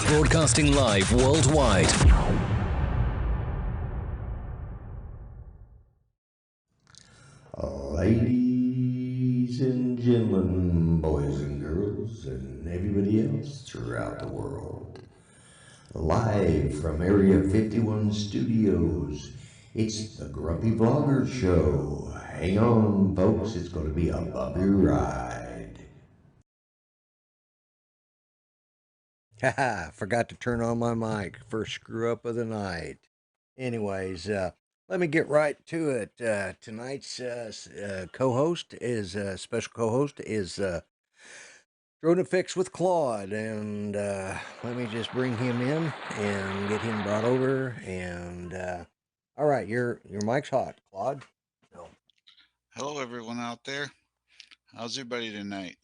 Broadcasting live worldwide. Ladies and gentlemen, boys and girls, and everybody else throughout the world. Live from Area 51 Studios, it's the Grumpy Vlogger Show. Hang on, folks, it's going to be a bumpy ride. Haha, forgot to turn on my mic. First screw up of the night. Anyways, let me get right to it. Tonight's co-host is special co-host is Drone Fix with Claude, and let me just bring him in and get him brought over. And all right, your mic's hot, Claude. So, Hello, everyone out there. How's everybody tonight?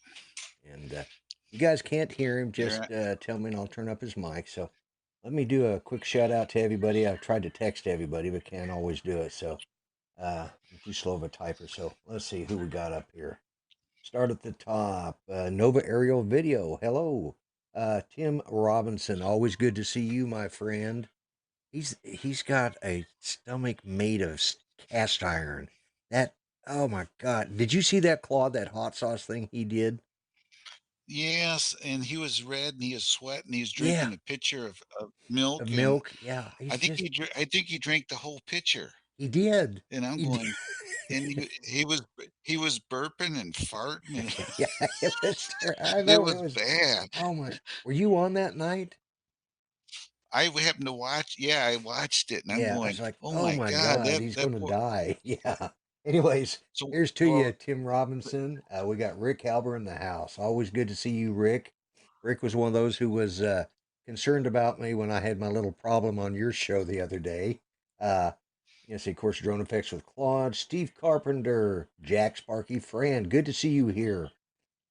and you guys can't hear him. You're Just at, tell me, and I'll turn up his mic. So. Let me do a quick shout out to everybody. I've tried to text everybody, but can't always do it. So I'm too slow of a typer. So let's see who we got up here. Start at the top. Nova Aerial Video. Hello. Tim Robinson. Always good to see you, my friend. He's got a stomach made of cast iron. That oh my god! Did you see that Claude? That hot sauce thing he did? yes, and he was red, and he was sweating. He was Yeah, drinking a pitcher of milk, of and milk. Yeah, he's just I think he drank the whole pitcher. he did. And I'm He did. going, and he was burping and farting, and Yeah, it was. I it know it was was. bad. Oh my! Were you on that night? I happened to watch. Yeah, I watched it, and I'm Yeah, I was going, like, oh oh my my God, God, he's that gonna poor. die. Yeah. Anyways, So here's to well, you, Tim Robinson. We got Rick Halber in the house. Always good to see you, Rick. Rick was one of those who was concerned about me when I had my little problem on your show the other day. Yes, of course, Drone Effects with Claude, Steve Carpenter, Jack Sparky Friend. Good to see you here.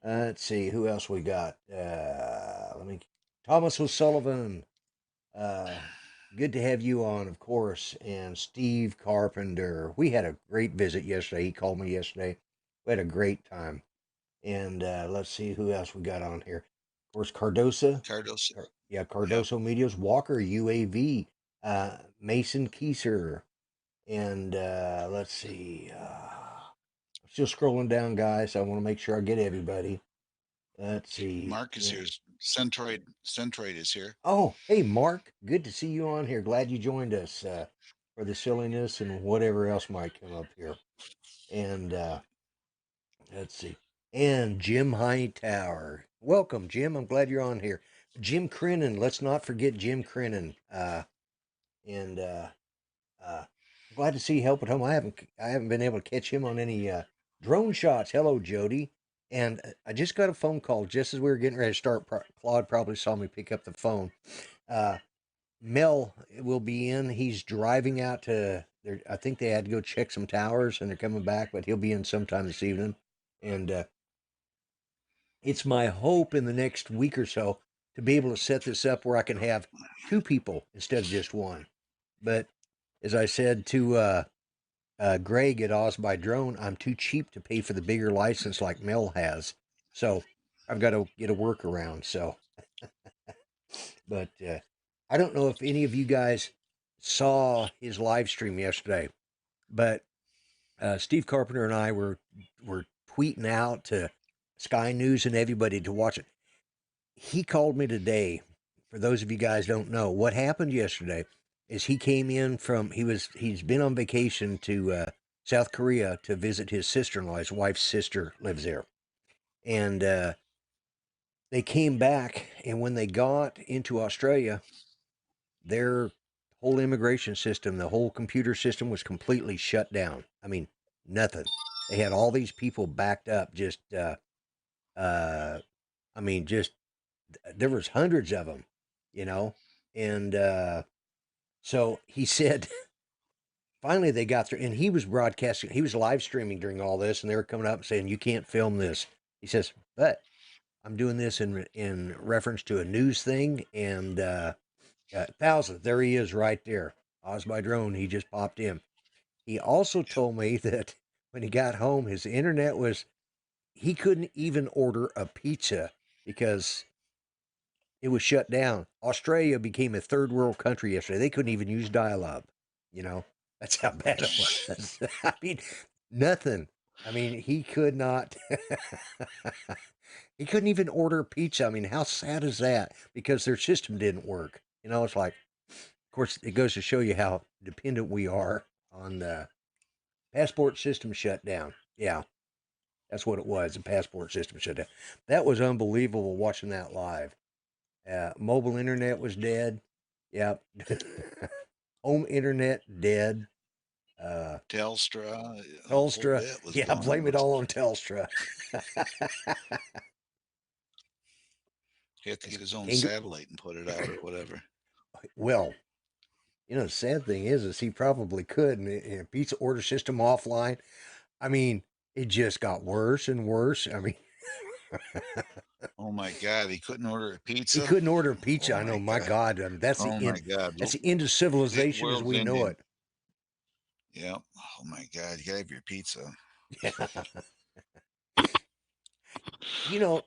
Let's see who else we got. Let me. Thomas O'Sullivan. Uh, Good to have you on, of course, and Steve Carpenter. We had a great visit yesterday. He called me yesterday. We had a great time. And let's see who else we got on here. Of course, Cardosa. Cardos. Yeah, Yep. Cardoso Medios, Walker, UAV, Mason Kieser. And let's see. I'm still scrolling down, guys. I want to make sure I get everybody. Let's see. Mark is Yeah. here. Centroid is here. Oh, hey, Mark. Good to see you on here. Glad you joined us for the silliness and whatever else might come up here. And let's see. And Jim Hightower. Welcome, Jim. I'm glad you're on here. Jim Crinan. Let's not forget Jim Crinan. And I'm glad to see you help at home. I haven't been able to catch him on any drone shots. Hello, Jody. And I just got a phone call just as we were getting ready to start. Claude probably saw me pick up the phone. Uh, Mel will be in. He's driving out to there. I think they had to go check some towers, and they're coming back, but he'll be in sometime this evening. And it's my hope in the next week or so to be able to set this up where I can have two people instead of just one. But as I said to Greg at Oz by Drone, I'm too cheap to pay for the bigger license like Mel has. So I've got to get a workaround. So, but I don't know if any of you guys saw his live stream yesterday, but Steve Carpenter and I were tweeting out to Sky News and everybody to watch it. He called me today. For those of you guys don't know, what happened yesterday is he came in from he's been on vacation to South Korea to visit his sister-in-law. His wife's sister lives there, and they came back. And when they got into Australia, their whole immigration system, the whole computer system was completely shut down. I mean, nothing. They had all these people backed up. Uh, I mean, just there was hundreds of them, you know, and so he said. Finally, they got through, and he was broadcasting. He was live streaming during all this, and they were coming up and saying, "You can't film this." He says, "But I'm doing this in reference to a news thing, and thousands. There he is, right there. Oz by Drone. He just popped in. He also told me that when he got home, his internet was he couldn't even order a pizza because it was shut down. Australia became a third world country yesterday. They couldn't even use dial-up. You know, that's how bad it was. I mean, nothing. I mean, he could not. He couldn't even order pizza. I mean, how sad is that? Because their system didn't work. You know, it's like, of course, it goes to show you how dependent we are on the passport system shut down. Yeah, that's what it was. The passport system shut down. That was unbelievable watching that live. Mobile internet was dead. Yep. Home internet dead. Telstra, a whole Telstra. bit was Yeah, going blame it on. all on Telstra. He had to get his own Angry. satellite and put it out or whatever. Well, you know, the sad thing is he probably could. And pizza order system offline. I mean, it just got worse and worse. I mean, Oh my God, he couldn't order a he pizza. couldn't order Oh pizza. I know, my my God. God, I mean, that's the Oh my end. God. That's the end of The civilization as world's we know ending. it. Yeah. Oh my God, you gotta have your pizza. Yeah. You know,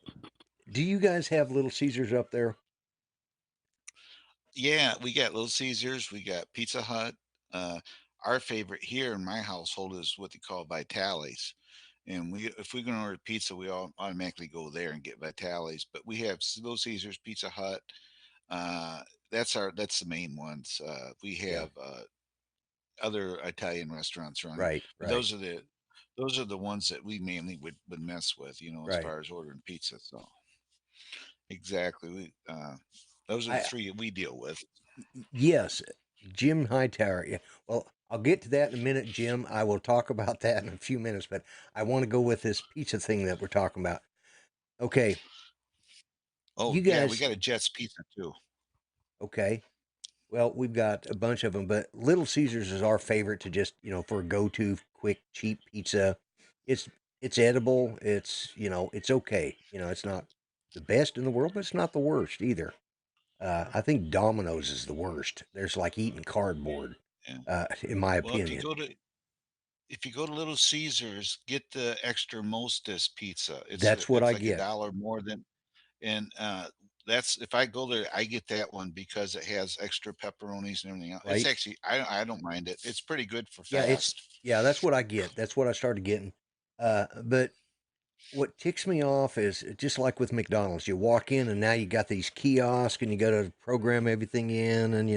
do you guys have Little Caesars up there? Yeah, we got Little Caesars, we got Pizza Hut. Uh, our favorite here in my household is what they call Vitales. And we, if we're going to order pizza, we all automatically go there and get Vitales. But we have Little Caesars, Pizza Hut. Uh, that's the main ones. We Yeah. have other Italian restaurants running, Right. but Right. those are the ones that we mainly would mess with, as Right. far as ordering pizza. So exactly, those are the I three we deal with. Yes, Jim Hightower. Yeah. Well, I'll get to that in a minute, Jim. I will talk about that in a few minutes, but I want to go with this pizza thing that we're talking about. Okay, Oh you yeah, we guys. got a Jets Pizza too. Okay. Well, we've got a bunch of them, but Little Caesars is our favorite to just, for a go-to quick, cheap pizza. It's it's edible. It's okay. It's not the best in the world, but it's not the worst either. I think Domino's is the worst. There's like eating cardboard, Yeah. in my Well, opinion. if you go to Little Caesars, get the extra Mostis pizza. That's what it's I like a get, dollar more than, and that's if I go there, I get that one because it has extra pepperonis and everything else. It's right? actually I don't mind it. It's pretty good for Yeah, fast. that's what I get. That's what I started getting. But what ticks me off is just like with McDonald's, you walk in and now you got these kiosks and you got to program everything in, and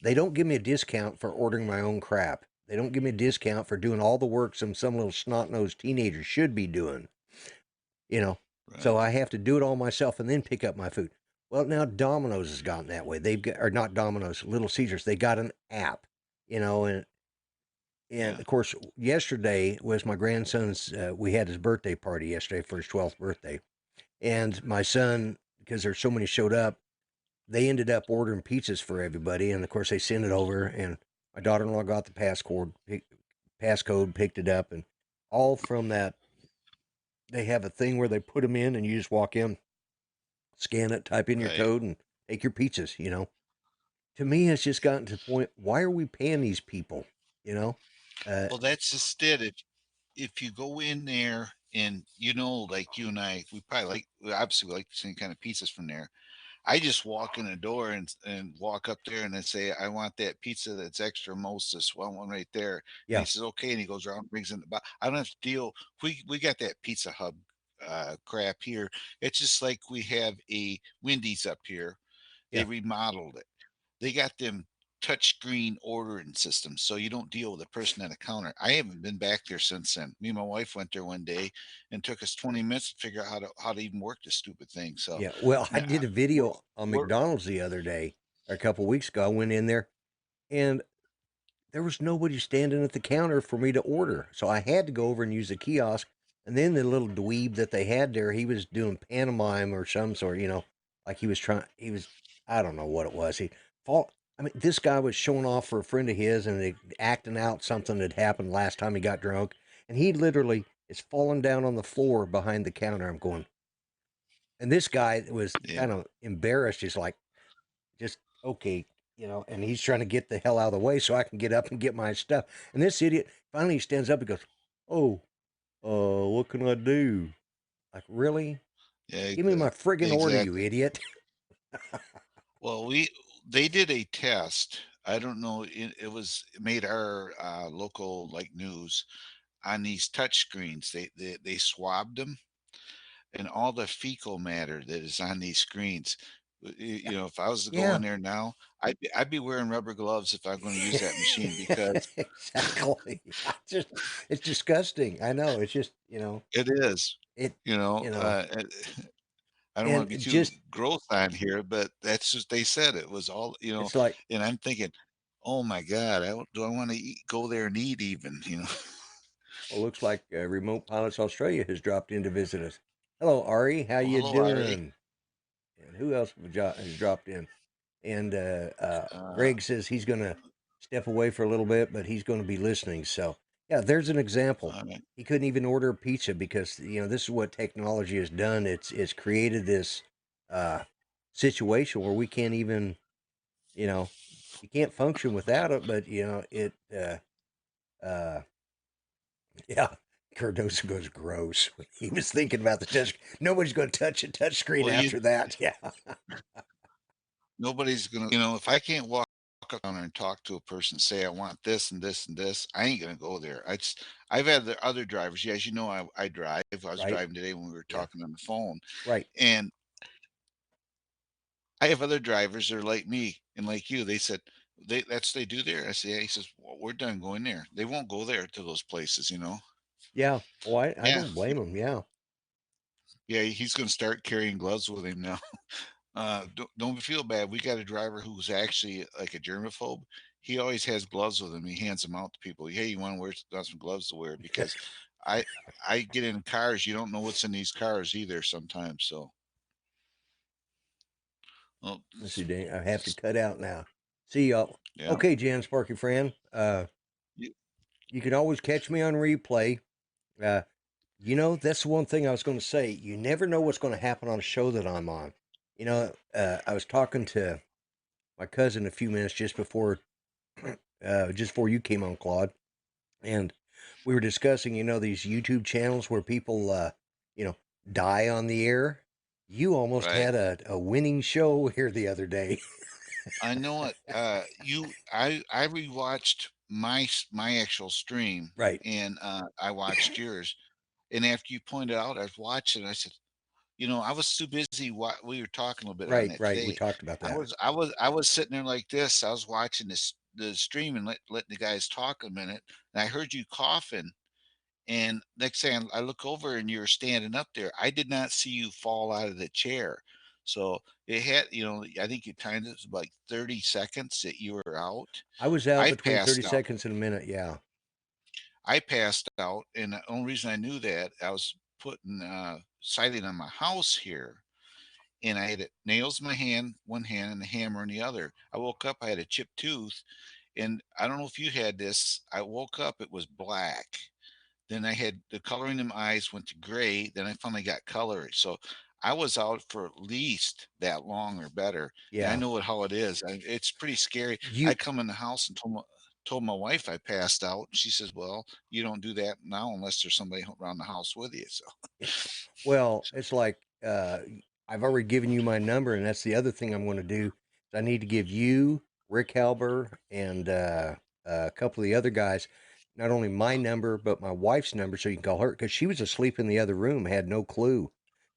they don't give me a discount for ordering my own crap. They don't give me a discount for doing all the work some little snot nosed teenager should be doing. you know. So Right. I have to do it all myself and then pick up my food. Well, now Domino's has gotten that way. They've got, or not Domino's, Little Caesars. They got an app, and Yeah. of course, yesterday was my grandson's. We had his birthday party yesterday for his 12th birthday, and my son, because there's so many showed up, they ended up ordering pizzas for everybody, and of course they sent it over, and my daughter-in-law got the passcode, picked it up, and all from that. They have a thing where they put them in, and you just walk in, scan it, type in your Right. code, and take your pizzas. To me, it's just gotten to the point, why are we paying these people? You know? Well, that's just it. If you go in there and like you and I, we obviously like the same kind of pizzas from there. I just walk in the door and walk up there and then say, I want that pizza that's extra mostest, one right there. And he Yeah, says, okay. And he goes around and brings in the box. I don't have to deal. We got that Pizza Hub crap here. It's just like we have a Wendy's up here. They yeah, remodeled it. They got them touchscreen ordering systems, so you don't deal with a person at a counter. I haven't been back there since then. Me and my wife went there one day and took us 20 minutes to figure out how to even work this stupid thing. So yeah. Well, I now did a we're video on we're McDonald's the other day, or a couple weeks ago. I went in there, and there was nobody standing at the counter for me to order. So I had to go over and use the kiosk. And then the little dweeb that they had there, he was doing pantomime or some sort, like I don't know what it was. I mean, this guy was showing off for a friend of his and acting out something that happened last time he got drunk. And he literally is falling down on the floor behind the counter. I'm going, and this guy was yeah. kind of embarrassed. He's like, just okay, and he's trying to get the hell out of the way so I can get up and get my stuff. And this idiot finally stands up and goes, "Oh, what can I do?" Like, really? Yeah, Give me my friggin' order, you exactly. idiot. Well, they did a test. I don't know. It made our local like news on these touch screens. They swabbed them, and all the fecal matter that is on these screens. If I was to go Yeah. in there now, I'd be wearing rubber gloves if I'm going to use that machine because Exactly. It's disgusting. I know. It's just, it is. it, You know, you know, uh, I don't want and to be too just, gross on here, but that's just they said it was all, it's like, and I'm thinking, "Oh my God, do I want to go there and eat even?" well, looks like Remote Pilots Australia has dropped in to visit us. Hello, Ari. How Well, you hello, Ari. doing? And who else has dropped in? And Uh, Greg says he's going to step away for a little bit, but he's going to be listening. So, yeah, there's an example. all right. He couldn't even order a pizza because this is what technology has done. It's created this uh, situation where we can't even you know you can't function without it. But it uh, yeah. Cardoso goes gross. He was thinking about the touch. Nobody's going to touch a touch screen Well, after that. Yeah, nobody's gonna, if I can't walk up on there and talk to a person, say I want this and this and this, I ain't gonna go there. I've had the other drivers. Yeah, as you know, I drive. I was right. driving today when we were Yeah, talking on the phone, right. and I have other drivers that are like me and like you. They said they do there. I say, yeah. He says, well, we're done going there. They won't go there to those places. Yeah. Oh, I Yeah, don't blame him. Yeah. yeah. He's gonna start carrying gloves with him now. Don't feel bad. We got a driver who's actually like a germaphobe. He always has gloves with him. He hands them out to people. Hey, you want to wear some gloves to wear? Because I I get in cars. You don't know what's in these cars either sometimes. So, well, Let's see, Dang, I have to cut out now. See y'all. yeah. Okay, Jan Sparky Fran. You- You can always catch me on replay. Uh, that's the one thing I was going to say. You never know what's going to happen on a show that I'm on. I was talking to my cousin a few minutes just before you came on, Claude, and we were discussing, these YouTube channels where people, you know, die on the air. You almost Right. had a winning show here the other day. I know it. I rewatched my actual stream, Right, and I watched yours. And after you pointed out, I was watching. I said, I was too busy. We were talking a little bit on right, that right. We today. talked about that. I was sitting there like this. I was watching the stream and letting the guys talk a minute, and I heard you coughing. And next thing I look over and you're standing up there. I did not see you fall out of the chair. So it had, I think you timed it was like 30 seconds that you were out. I was out I between 30 passed out. seconds and a minute. Yeah. I passed out, and the only reason I knew that I was putting siding on my house here, and I had nails in my hand, one hand, and a hammer in the other. I woke up, I had a chipped tooth, and I don't know if you had this. I woke up, it was black. Then I had the coloring in my eyes went to gray. Then I finally got color. So I was out for at least that long or better. And I Yeah. know how it is. It's pretty scary. I You, come in the house and told my wife I passed out. She says, "Well, you don't do that now unless there's somebody around the house with you." So well, it's like I've already given you my number, and that's the other thing I'm going to do. I need to give you, Rick Halber, and a couple of the other guys not only my number but my wife's number, so you can call her because she was asleep in the other room, had no clue,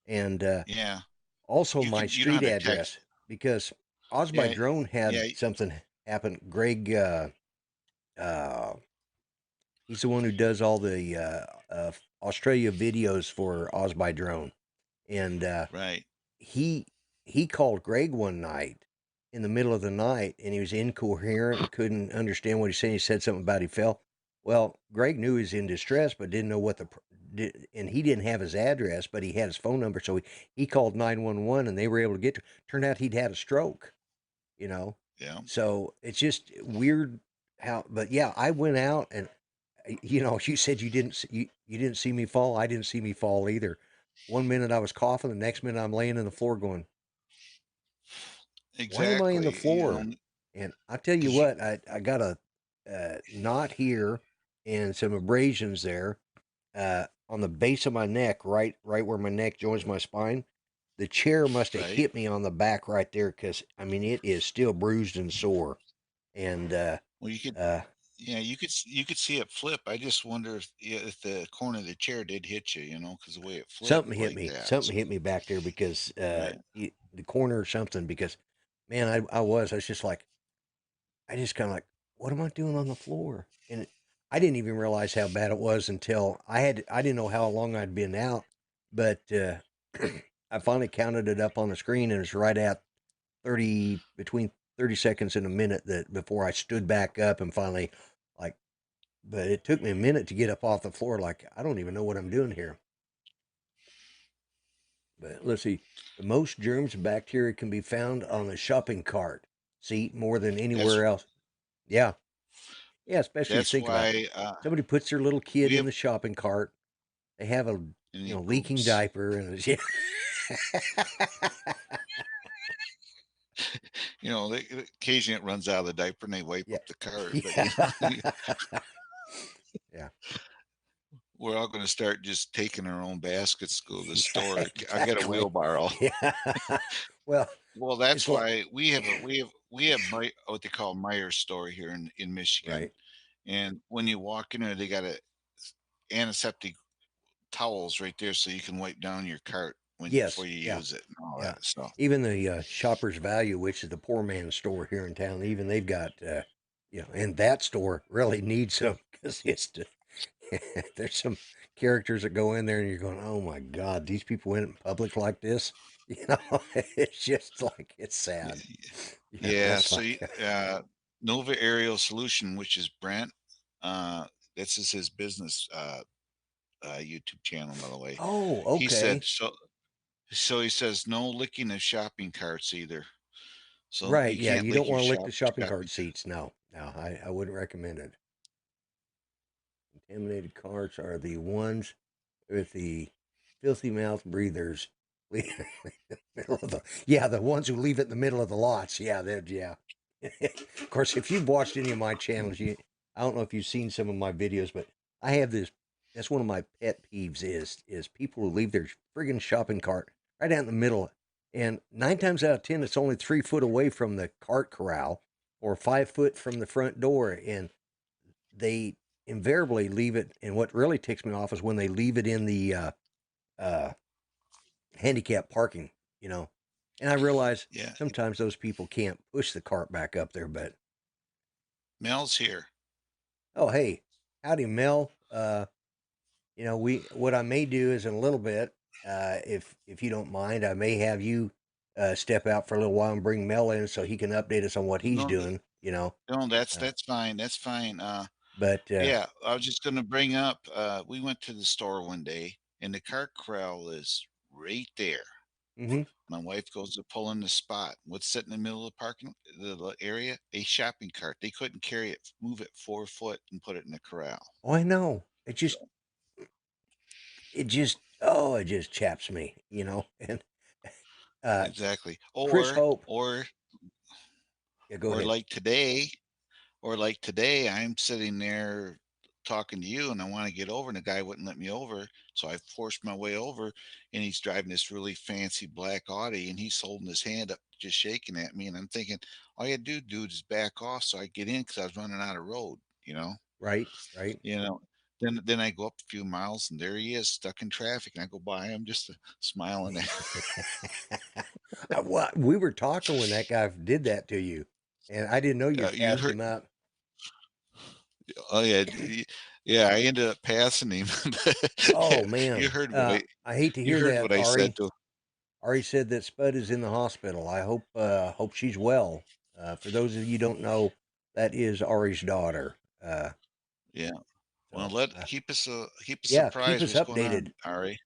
and yeah, also my you know how street to text. address because Oz by Yeah, Drone had yeah, something happen. Greg, uh, he's the one who does all the Australia videos for Oz by Drone, and right. he he called Greg one night in the middle of the night, and he was incoherent and couldn't understand what he said. He said something about he fell. Well, Greg knew he was in distress, but didn't know what and he didn't have his address, but he had his phone number, so he called 911, and they were able to get to. Turned out he'd had a stroke, you know. Yeah, So it's just weird how. But yeah, I went out and you said you didn't see me fall. I didn't see me fall either. One minute I was coughing, the next minute I'm laying on the floor going, "Why am I in the exactly. floor?" And I tell you Because you, what, I got a knot here and some abrasions there on the base of my neck, right where my neck joins my spine. the chair must have right? hit me on the back right there, because I mean it is still bruised and sore. And Well, you could, uh, yeah, you could see it flip. I just wonder if, yeah, if the corner of the chair did hit you, you know, because the way it flipped like that. something hit me back there, because Right. the corner or something. Because man, I was just like, I just kind of like, what am I doing on the floor? And I didn't even realize how bad it was until I didn't know how long I'd been out, but I finally counted it up on the screen, and it's right at 30, between 30 seconds and a minute, that before I stood back up and finally, like, but it took me a minute to get up off the floor. Like, I don't even know what I'm doing here. But let's see. The most germs and bacteria can be found on the shopping cart seat more than That's anywhere else. Yeah. Yeah, especially you that's think about it. why Somebody puts their little kid we in have the shopping cart. They have a, any leaking poops. diaper, and it's, yeah. You know, occasionally it runs out of the diaper and they wipe Yeah. up the cart. But you know, Yeah. Yeah. we're all going to start just taking our own baskets to go to the Yeah, store. I got a exactly. wheelbarrow. Yeah. Well, Well, it's that's like, why we have what they call Meijer's store here in Michigan, right. and when you walk in there, they got a antiseptic towels right there so you can wipe down your cart when before Yes. you Yeah. use it and all Yeah. that stuff. Even the Shoppers Value, which is the poor man's store here in town, even they've got, and that store really needs them, because it's there's some characters that go in there and you're going, oh my God, these people went in public like this. It's just like, it's sad. Yeah, It's so like, Nova Aerial Solution, which is Brent, uh, this is his business YouTube channel, by the way. oh, He said okay. so. So he says no licking of shopping carts either. So Right. you Yeah. can't You don't lick your want to lick the shopping shopping. cart seats. No, no, I wouldn't recommend it. Contaminated carts are the ones with the filthy mouth breathers. Yeah, the ones who leave it in the middle of the lots. Yeah, yeah. Of course, if you've watched any of my channels, I don't know if you've seen some of my videos, but I have this. That's one of my pet peeves, is people who leave their friggin' shopping cart right out in the middle, and 9 times out of 10, it's only 3 foot away from the cart corral, or 5 foot from the front door, and they invariably leave it. And what really ticks me off is when they leave it in the uh, handicap parking, you know. And I realize Yeah, sometimes those people can't push the cart back up there, but Mel's here. oh hey, howdy Mel. We what I may do is, in a little bit, if you don't mind, I may have you step out for a little while and bring Mel in so he can update us on what he's No, doing, you know. no, that's Uh, that's fine. That's fine. but Yeah, I was just gonna bring up. We went to the store one day, and the cart corral is right there. hmm My wife goes to pull in the spot. What's sitting in the middle of the the area? A shopping cart. They couldn't carry it, move it 4 foot, and put it in the corral. oh, I know. So It just chaps me, you know. And uh, exactly. Chris Hope, yeah, go Or ahead. like today, I'm sitting there talking to you, and I want to get over, and the guy wouldn't let me over. So I forced my way over, and he's driving this really fancy black Audi, and he's holding his hand up, just shaking at me. And I'm thinking, all you had to do, dude, is back off so I get in, because I was running out of road, you know. Right, right. You know. Then I go up a few miles, and there he is, stuck in traffic, and I go by him, just smiling at. Well, we were talking when that guy did that to you, and I didn't know you You passed heard. him up. Oh yeah, yeah. I ended up passing him. Oh You man, heard I hate to you hear heard that, what I said Ari. to. Ari said that Spud is in the hospital. I hope she's well. For those of you who don't know, that is Ari's daughter. Yeah. Well, So keep us yeah, keep surprised. us What's going updated. on, Ari?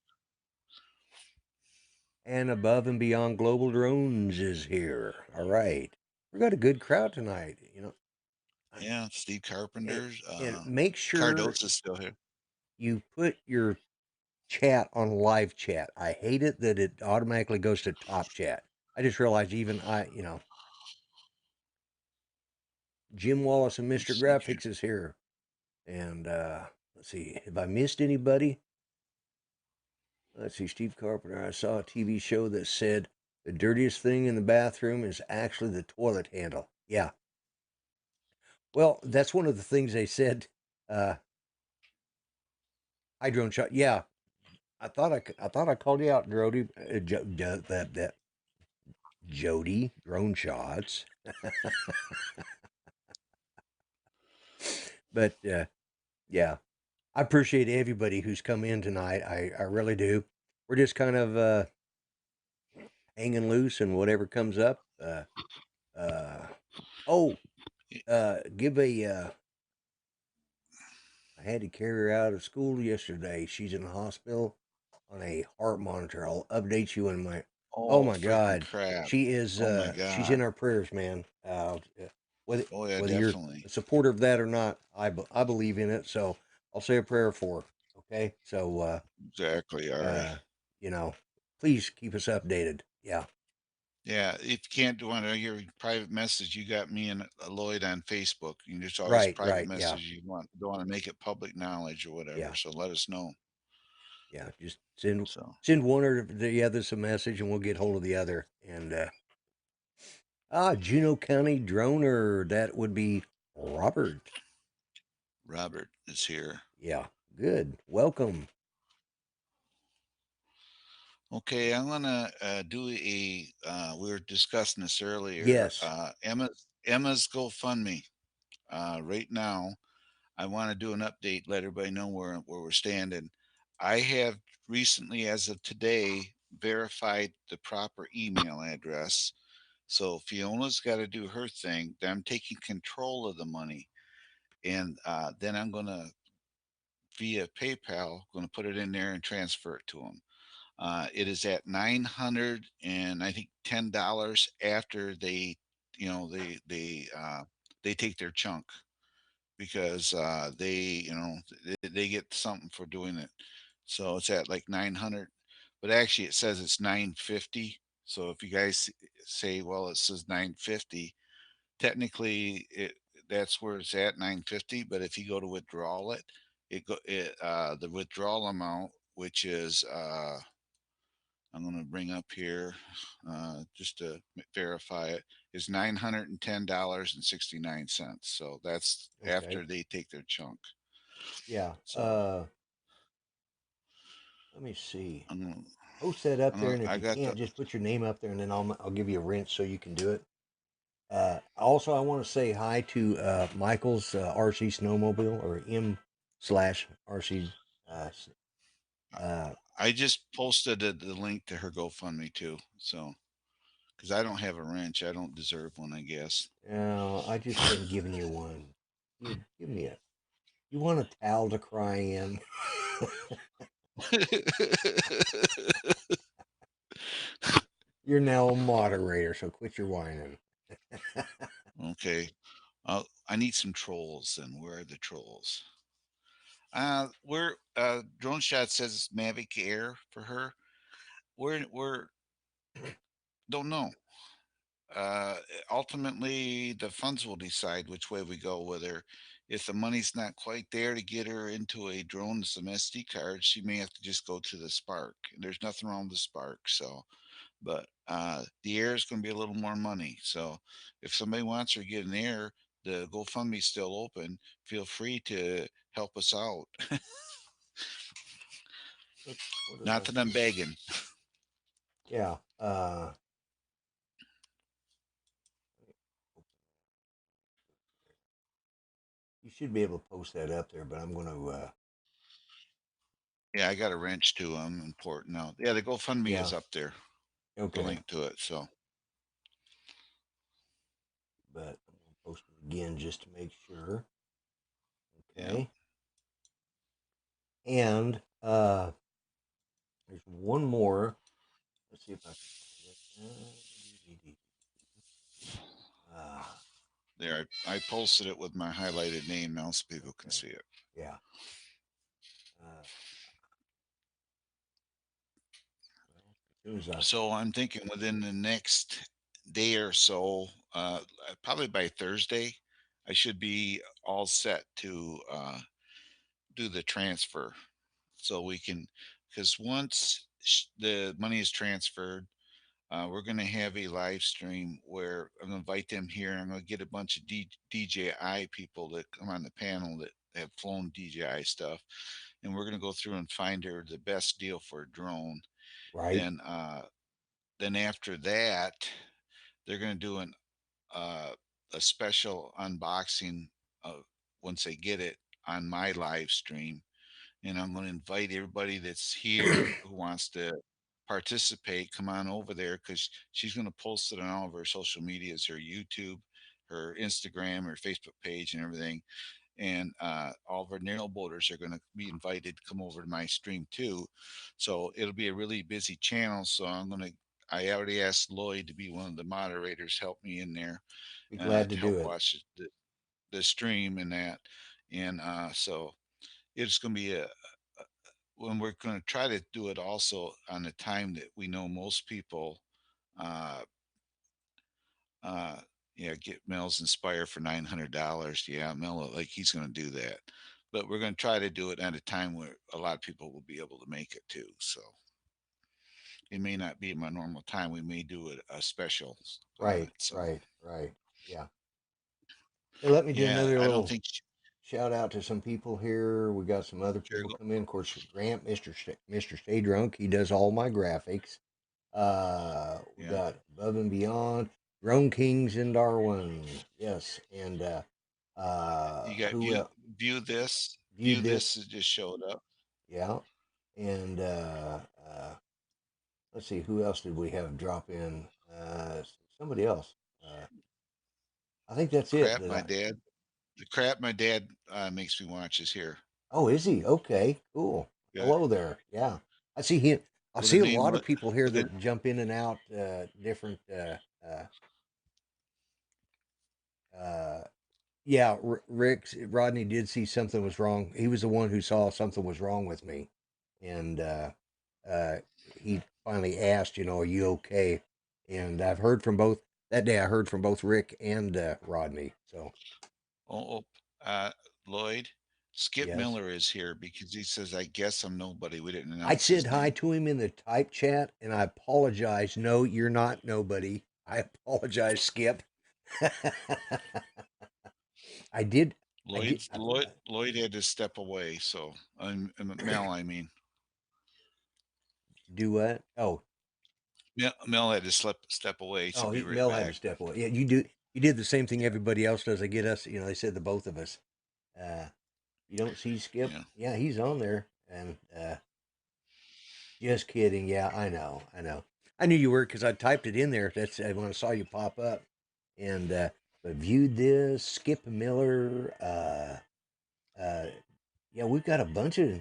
And Above and Beyond Global Drones is here. All right, we got a good crowd tonight. I- Yeah, Steve and, Carpenter's. and make sure Cardosa's still here. you put your chat on live chat. I hate it that it automatically goes to top chat. I just realized, even Jim Wallace and Mr. Let's see here. Graphics is here. And let's see, have I missed anybody? Let's see, Steve Carpenter. I saw a TV show that said the dirtiest thing in the bathroom is actually the toilet handle. Yeah. Well, that's one of the things they said. Uh, Hydrone shot. Yeah, I thought I called you out, Jody. That Jody drone shots. But yeah, I appreciate everybody who's come in tonight. I really do. We're just kind of hanging loose and whatever comes up. Uh, oh, give a. I had to carry her out of school yesterday. She's in the hospital on a heart monitor. I'll update you in my. Oh Oh, my freaking God, crap. she is. Oh my She's in God. our prayers, man. Whether Oh yeah, whether you're definitely. a supporter of that or not, I believe in it. So I'll say a prayer for her. Okay, so Exactly. All right. uh, you know, please keep us updated. Yeah, Yeah, if you can't do it on your private message, you got me and Lloyd on Facebook. You can just always right, private right. Yeah, message you want. Don't want to make it public knowledge or whatever. yeah, So let us know. yeah. Just send So send one or the others a message, and we'll get hold of the other. And Juneau County droner. That would be Robert. Robert is here. Yeah, good. Welcome. Okay, I'm gonna do a. We were discussing this earlier. Yes. Emma's GoFundMe. Right now, I want to do an update, let everybody know where we're standing. I have recently, as of today, verified the proper email address. So Fiona's got to do her thing. Then I'm taking control of the money, and then I'm gonna via PayPal going to put it in there and transfer it to them. It is at 900 and I think $10 after they, you know, they take their chunk because they get something for doing it. So it's at like 900, but actually it says it's 950. So if you guys say, well, it says 950, technically that's where it's at 950. But if you go to withdraw it, the withdrawal amount, which is I'm going to bring up here just to verify it, is $910.69. So that's Okay. after they take their chunk. Yeah. So Let me see. I'm gonna, Post that up there, and if I you got the can't, just put your name up there, and then I'll give you a wrench so you can do it. Also, I want to say hi to Michael's RC Snowmobile or M slash RC. Uh, I just posted the link to her GoFundMe too. So because I don't have a wrench, I don't deserve one, I guess. I just been giving you one. Give me a. You want a towel to cry in? You're now a moderator, so quit your whining. Okay. I need some trolls. And where are the trolls? We're Drone Shot says Mavic Air for her. We're don't know. Uh, Ultimately, the funds will decide which way we go. Whether if the money's not quite there to get her into a drone some SD card, she may have to just go to the Spark. And there's nothing wrong with the Spark. So, but the Air is going to be a little more money. So, if somebody wants her to get an Air, the GoFundMe's still open. Feel free to help us out. What did Not I that I'm do? begging. Yeah. You should be able to post that up there, but I'm going to. Yeah, I got a wrench too. I'm important now. Yeah, the GoFundMe Yeah. is up there. The Okay. link to it. So But I'm going to post it again just to make sure. yeah. Okay. And there's one more. Let's see if I can find it. Uh, There, I posted it with my highlighted name now so people can okay. see it. Yeah. Uh, well, as soon as I. So I'm thinking within the next day or so, probably by Thursday, I should be all set to do the transfer. So we can, because once the money is transferred. We're going to have a live stream where I'm going to invite them here. I'm going to get a bunch of DJI people that come on the panel that have flown DJI stuff, and we're going to go through and find her the best deal for a drone. Right. Then, then after that, they're going to do uh, a special unboxing of once they get it on my live stream, and I'm going to invite everybody that's here who wants to participate. Come on over there because she's going to post it on all of her social medias, her YouTube, her Instagram, her Facebook page, and everything. And all of our nail boaters are going to be invited to come over to my stream too. So it'll be a really busy channel. So I already asked Lloyd to be one of the moderators, help me in there Be glad to to do help it. watch the stream and that. And so it's going to be when we're going to try to do it also on the time that we know most people uh uh yeah, get Mel's Inspire for $900. Yeah, Mel, like he's going to do that, but we're going to try to do it at a time where a lot of people will be able to make it too. So it may not be my normal time. We may do a special on Right, it. So right, right. Yeah. Hey, let me do yeah, another I don't little think shout out to some people here. We got some other sure people come in. Of course, Grant, Mr. Stay Drunk, he does all my graphics. We yeah, got Above and Beyond, Drone Kings in Darwin. Yes, and you got who else view viewed this this? that just showed up. Yeah, and let's see, who else did we have drop in? Somebody else. Uh, I think that's it. Crap That my I. dad the crap my dad makes me watch is here. Oh, is he? Okay, cool. Yeah, Hello there. Yeah, I see him. I with a see a name lot of what people here with a that jump in and out. Different. Uh, uh, yeah, Rodney did see something was wrong. He was the one who saw something was wrong with me, and uh, he finally asked, "Are you okay?" And I've heard from both that day. I heard from both Rick and Rodney. So oh, uh, Lloyd. Skip yes, Miller is here because he says, I guess I'm nobody. We didn't I announce said his hi name. to him in the type chat, and I apologize. No, you're not nobody. I apologize, Skip. I did. I did. Lloyd had to step away. So, Mel, I mean, Do what? Oh, Mel had to step away. So oh, be right Mel had to back. step away. Yeah, you do. You did the same thing Yeah, everybody else does. They get us. They said the both of us. Uh, you don't see Skip? yeah, Yeah, he's on there. And just kidding. Yeah, I know. I know. I knew you were because I typed it in there. That's when I saw you pop up. And but viewed this Skip Miller. Uh, yeah, we've got a bunch of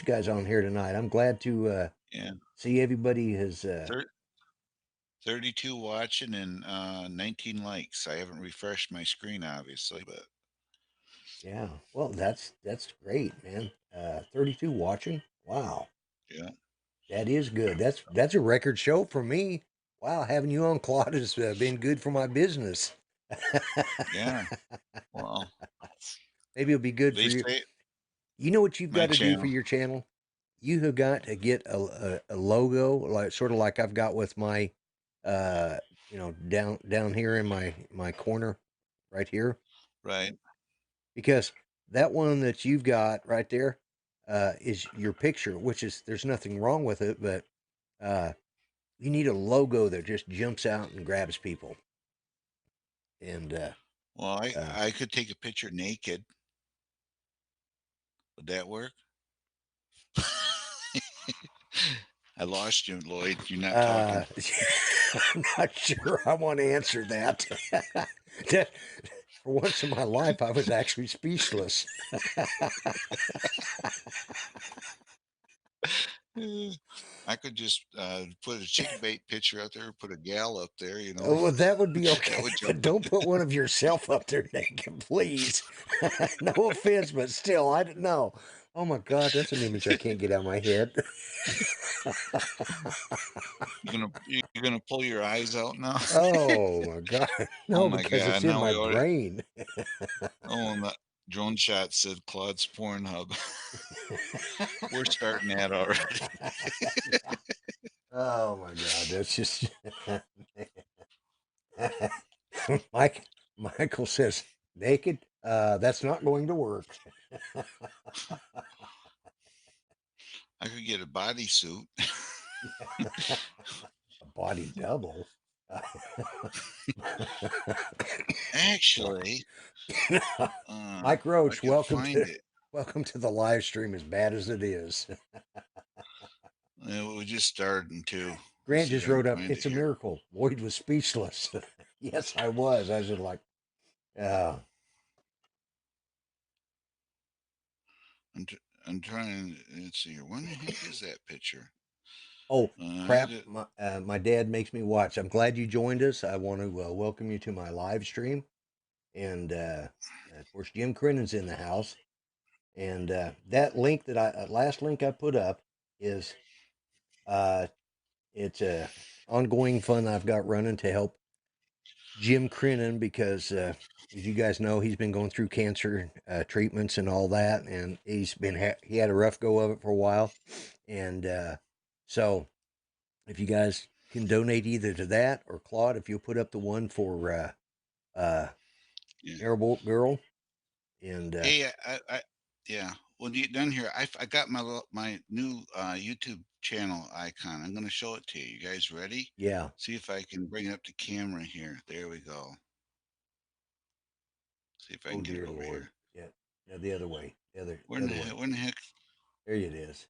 guys on here tonight. I'm glad to yeah. see everybody has. Thir- 32 watching and 19 likes. I haven't refreshed my screen, obviously, but Yeah, well, that's great, man. 32 watching. Wow, yeah, that is good. That's a record show for me. Wow, having you on, Claude, has been good for my business. yeah. Well, Maybe it'll be good for they you. say You know what you've my got to do for channel, your channel? You have got to get a logo, like sort of like I've got with my, uh, down here in my corner, right here, right? because that one that you've got right there, is your picture, which is there's nothing wrong with it, but uh, you need a logo that just jumps out and grabs people. And Well, uh, I could take a picture naked. Would that work? I lost you, Lloyd. You're not talking. uh, I'm not sure I want to answer that. That for once in my life, I was actually speechless. I could just put a chicken bait picture out there, put a gal up there, Well, that would be that okay, would jump. but don't put one of yourself up there naked, please. No offense, but still, I don't know. Oh my God, that's an image I can't get out of my head. You're gonna pull your eyes out now. Oh my God, Oh no, my because it's god! in Now my we already. brain. Oh, and that drone shot said Claude's Pornhub. We're starting that already. Oh my God, that's just Michael says naked. That's not going to work. I could get a bodysuit. A body double. Actually, Mike I Roach, could find it. welcome to the live stream. As bad as it is, We just started too. Let's Grant see if just I can wrote up. find it It's a here. miracle. Lloyd was speechless. Yes, I was. I was just like, uh, I'm, tr- I'm trying. Let's see here. When the heck is that picture? oh I crap. gotta. My dad makes me watch. I'm glad you joined us. I want to welcome you to my live stream, and of course Jim Crinan's in the house. And that link that last link I put up is uh, it's a ongoing fund I've got running to help Jim Crinan because, as you guys know, he's been going through cancer treatments and all that, and he had a rough go of it for a while, and so if you guys can donate either to that or Claude, if you'll put up the one for uh, Yeah. Airbolt Girl, and Hey, yeah. When you done here, I got my new YouTube channel icon. I'm gonna show it to you. You guys ready? yeah, See if I can bring up the camera here. There we go. See if I oh can get it dear over Lord, here. yeah, yeah, the other way, Where the in the other heck? way. Where in the heck? There it is.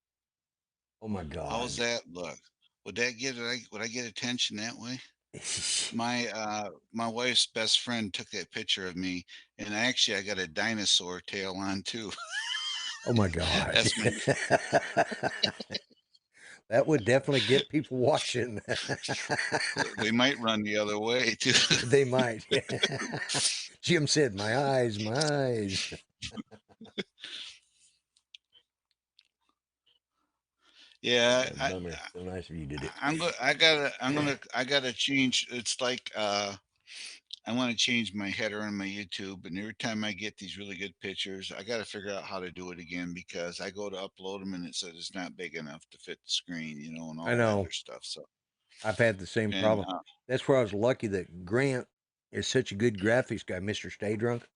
Oh my How's God. that look? Would that get it? Would I get attention that way? My wife's best friend took that picture of me, and actually I got a dinosaur tail on too. Oh my God. That's my. That would definitely get people watching. They might run the other way too. They might. Jim said, "My eyes, my eyes." Yeah, Bummer. So nice of you did it. I gotta change. It's like I want to change my header on my YouTube, and every time I get these really good pictures, I got to figure out how to do it again because I go to upload them and it says it's not big enough to fit the screen, and I all that know. other stuff. So, I've had the same and problem. That's where I was lucky that Grant is such a good graphics guy, Mr. Stay Drunk.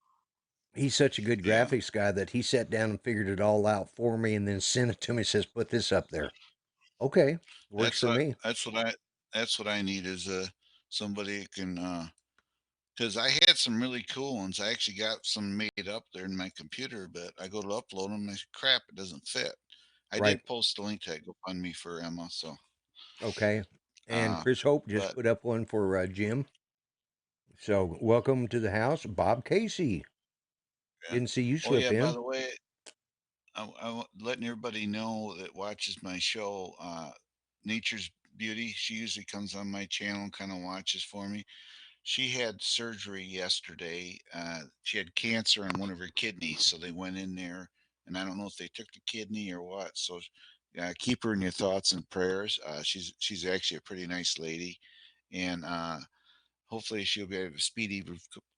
He's such a good yeah, graphics guy that he sat down and figured it all out for me and then sent it to me. Says, "Put this up there." Okay, works that's for what me. that's what I that's what I need is somebody that can because I had some really cool ones. I actually got some made up there in my computer, but I go to upload them and I say, crap, it doesn't fit. I Right. did post a link to GoFundMe for Emma, so Okay. And uh, Chris Hope just but put up one for Jim. So welcome to the house, Bob Casey. yeah. Didn't see you Oh slip yeah, by in. the way, letting everybody know that watches my show, Nature's Beauty. She usually comes on my channel and kind of watches for me. She had surgery yesterday. She had cancer in one of her kidneys, so they went in there, and I don't know if they took the kidney or what. So, keep her in your thoughts and prayers. She's actually a pretty nice lady, and hopefully she'll be able to speedy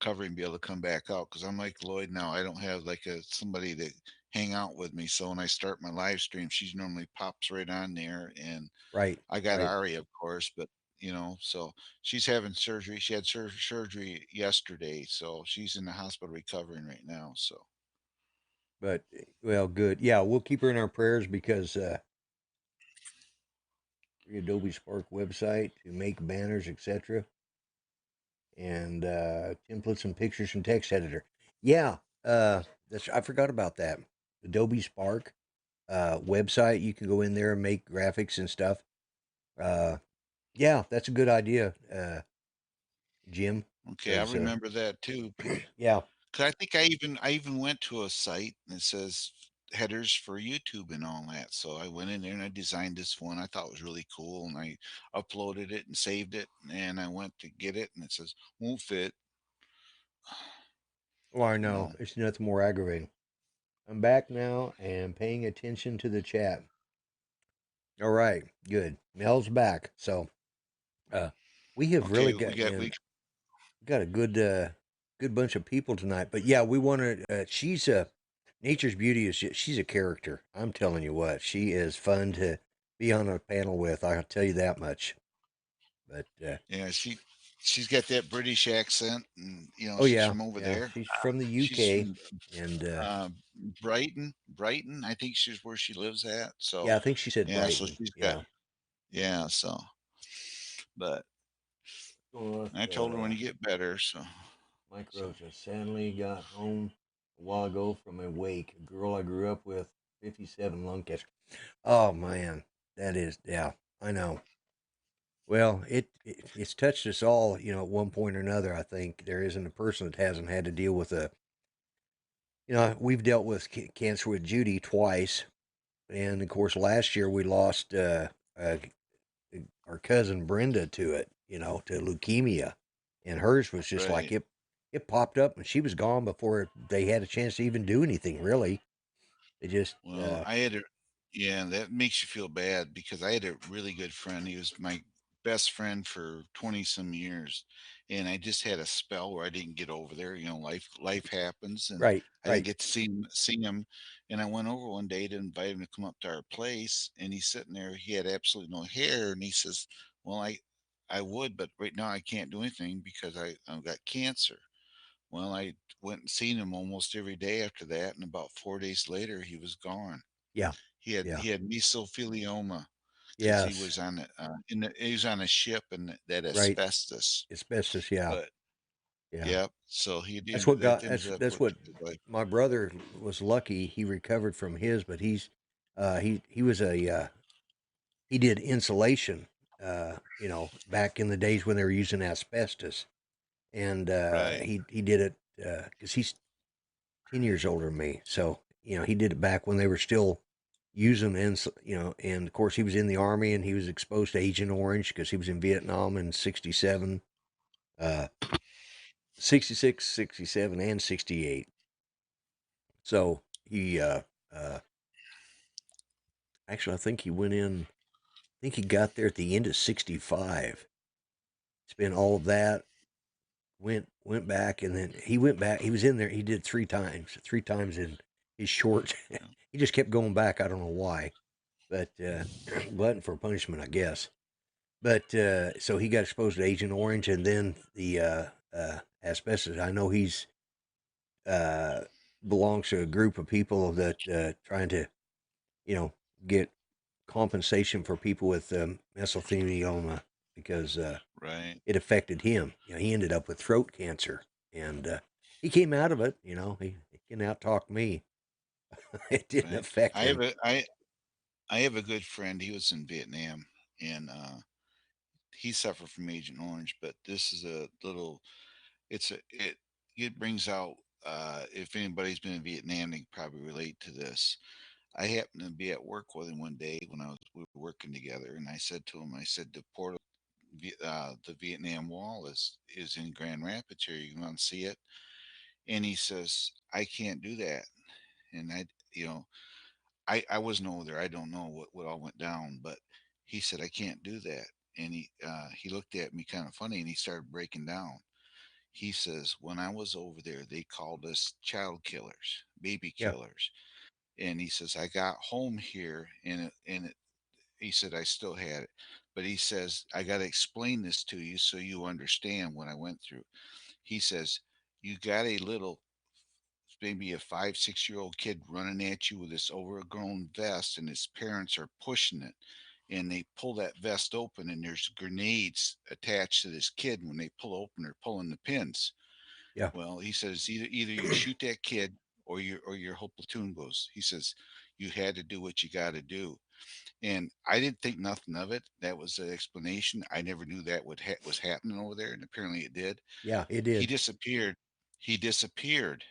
recovery and be able to come back out. Because I'm like Lloyd now, I don't have like somebody to hang out with me. So when I start my live stream, she's normally pops right on there, and Right. I got Right. Ari, of course, but so she's having surgery. She had surgery yesterday, so she's in the hospital recovering right now. So But well, good. Yeah, we'll keep her in our prayers because the Adobe Spark website to make banners, etc., and templates and pictures and text editor. Yeah, that's I forgot about that. Adobe Spark website. You can go in there and make graphics and stuff. Uh, yeah, that's a good idea, Jim. okay, I Because remember that too. yeah, Cause I think I even went to a site and it says headers for YouTube and all that. So I went in there and I designed this one. I thought it was really cool, and I uploaded it and saved it. And I went to get it, and it says won't fit. well, I You know know. it's nothing more aggravating. I'm back now and paying attention to the chat. All right, good. Mel's back. So uh, we have really Okay, got man, got a good bunch of people tonight. But yeah, we want to. She's a Nature's Beauty is she's a character. I'm telling you what, she is fun to. be on a panel with. I'll tell you that much. But Yeah, she's got that British accent, and oh she's yeah, from over yeah, there. she's from the She's UK, from and uh, Brighton. I think she's where she lives at. So yeah, I think she said yeah, so Brighton. she's got Yeah. yeah. So, but Going with I told her when you get better. Mike So Rocha. Suddenly got home a while ago from a wake. A girl I grew up with, 57 lung cancer. Oh man, that is yeah. I know. Well, it's touched us all, at one point or another. I think there isn't a person that hasn't had to deal with a. We've dealt with cancer with Judy twice, and of course, last year we lost uh, our cousin Brenda to it. To leukemia, and hers was just like right. it popped up, and she was gone before they had a chance to even do anything. Really, it just Well, I had a yeah, that makes you feel bad because I had a really good friend. He was my best friend for 20 some years. And I just had a spell where I didn't get over there. Life happens and right, I didn't right, get to see him. And I went over one day to invite him to come up to our place and he's sitting there. He had absolutely no hair and he says, "Well, I would, but right now I can't do anything because I've got cancer." Well, I went and seen him almost every day after that, and about 4 days later, he was gone. yeah, He yeah, had mesothelioma because he yes, was on he was on a ship and that right, asbestos. asbestos, yeah, But yeah. yep, so That's what that got ended up that's what what took his life. my brother was lucky. He recovered from his, but he was he did insulation. Back in the days when they were using asbestos, and Right, he did it because he's 10 years older than me. So he did it back when they were still using and of course he was in the army and he was exposed to Agent Orange because he was in Vietnam in 67, uh, 66, 67, and 68. So he uh, actually I think he went in. I think he got there at the end of 65. Spent all of that. Went back and then he went back. He was in there. He did three times. Three times in his short. yeah, He just kept going back. I don't know why, but glutton for punishment, I guess. But so he got exposed to Agent Orange and then the asbestos. I know he's uh, belongs to a group of people that trying to you know get compensation for people with mesothelioma because right, it affected him. He ended up with throat cancer, and he came out of it. He can out talk me. It didn't right. affect I have him. I have a good friend. He was in Vietnam, and he suffered from Agent Orange. But this is a little. It brings out. If anybody's been in Vietnam, they can probably relate to this. I happened to be at work with him one day when we were working together, and I said to him, I said, the Vietnam Wall is in Grand Rapids here. You want to see it? And he says, I can't do that. And you know, I wasn't over there. I don't know what all went down, but he said I can't do that. And he looked at me kind of funny, and he started breaking down. He says, when I was over there, they called us child killers, baby Yeah, killers. And he says, I got home here he said I still had it. But he says, I got to explain this to you so you understand what I went through. He says, you got a little, maybe a 5, 6 year old kid running at you with this overgrown vest, and his parents are pushing it. And they pull that vest open, and there's grenades attached to this kid. When they pull open, they're pulling the pins. yeah, Well, he says either you shoot that kid or your whole platoon goes. He says you had to do what you got to do. And I didn't think nothing of it. That was the explanation. I never knew that was happening over there, and apparently it did. yeah. It He did. disappeared. He disappeared,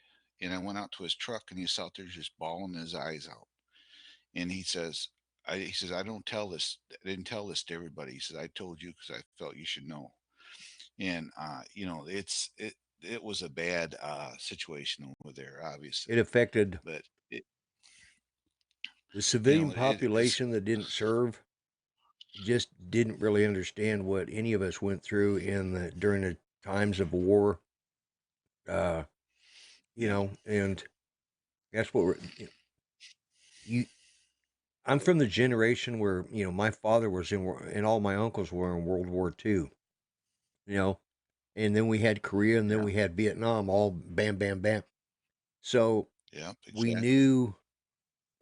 and I went out to his truck, and he was out there just bawling his eyes out. And he says, I don't tell this. I didn't tell this to everybody. He says, I told you because I felt you should know. And it was a bad situation over there, It obviously, affected but the civilian it's population that didn't serve. Just didn't really understand what any of us went through during the times of war. Uh, yeah, and that's what you I'm from the generation where my father was and all my uncles were in World War II. You know, and then we had Korea, and then Yeah. we had Vietnam. All bam, bam, bam. So Yep. we Exactly. knew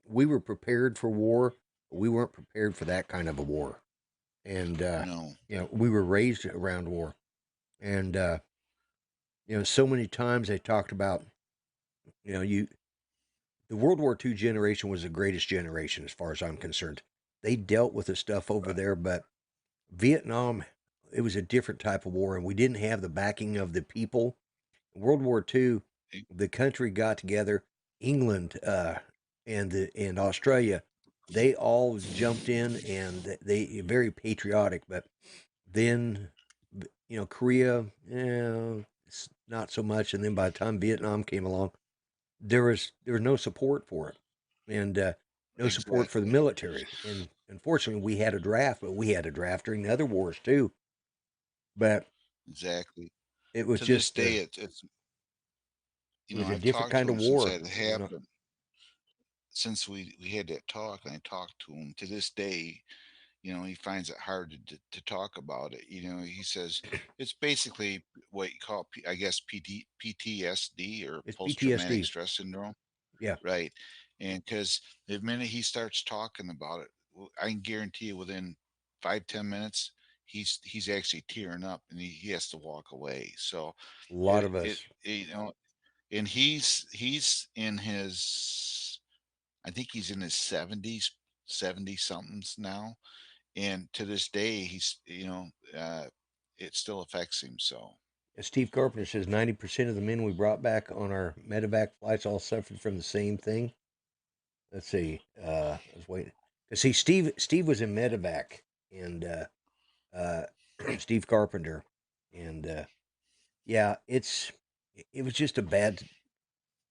we were prepared for war. But we weren't prepared for that kind of a war, and No. we were raised around war, and so many times they talked about you the World War II generation was the greatest generation as far as I'm concerned. They dealt with the stuff over Right. there, but Vietnam, it was a different type of war, and we didn't have the backing of the people. World War II, E- the country got together. England and Australia, they all jumped in, and they very patriotic. But then, Korea, not so much. And then by the time Vietnam came along, there was no support for it, and no support for the Exactly. military. And unfortunately, we had a draft, but we had a draft during the other wars too. But Exactly. it was To this just day, it's it was a I've different talked to kind of him since war. that happened. Since we had that talk, and I talked to him to this day, he finds it hard to talk about it. He says it's basically what you call, I guess, PTSD, or It's post traumatic PTSD. stress syndrome, Yeah, right? And because the minute he starts talking about it, I can guarantee you within 5-10 minutes, he's actually tearing up, and he has to walk away. So a lot of it us. and he's in his, I think he's in his 70s, 70 somethings now, and to this day uh it still affects him. So As Steve Carpenter says, 90% of the men we brought back on our medevac flights all suffered from the same thing. Let's see. I was waiting. See, Steve was in medevac, and uh, Steve Carpenter, and yeah, it was just a bad,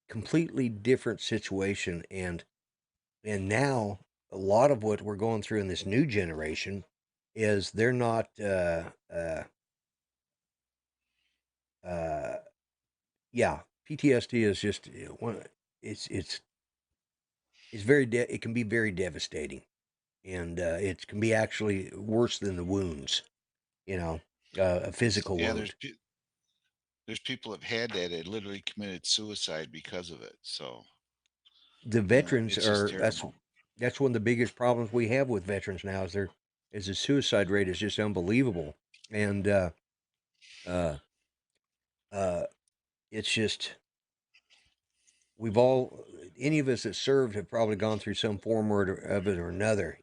completely different situation, and now a lot of what we're going through in this new generation is they're not uh, yeah, PTSD is just one. It's it can be very devastating, and it can be actually worse than the wounds. You know, a physical yeah, wound. there's people that had that, that literally committed suicide because of it. So The veterans it's just are terrible. that's one of the biggest problems we have with veterans now is the suicide rate is just unbelievable, and uh, uh, it's just we've all any of us that served have probably gone through some form of it or another,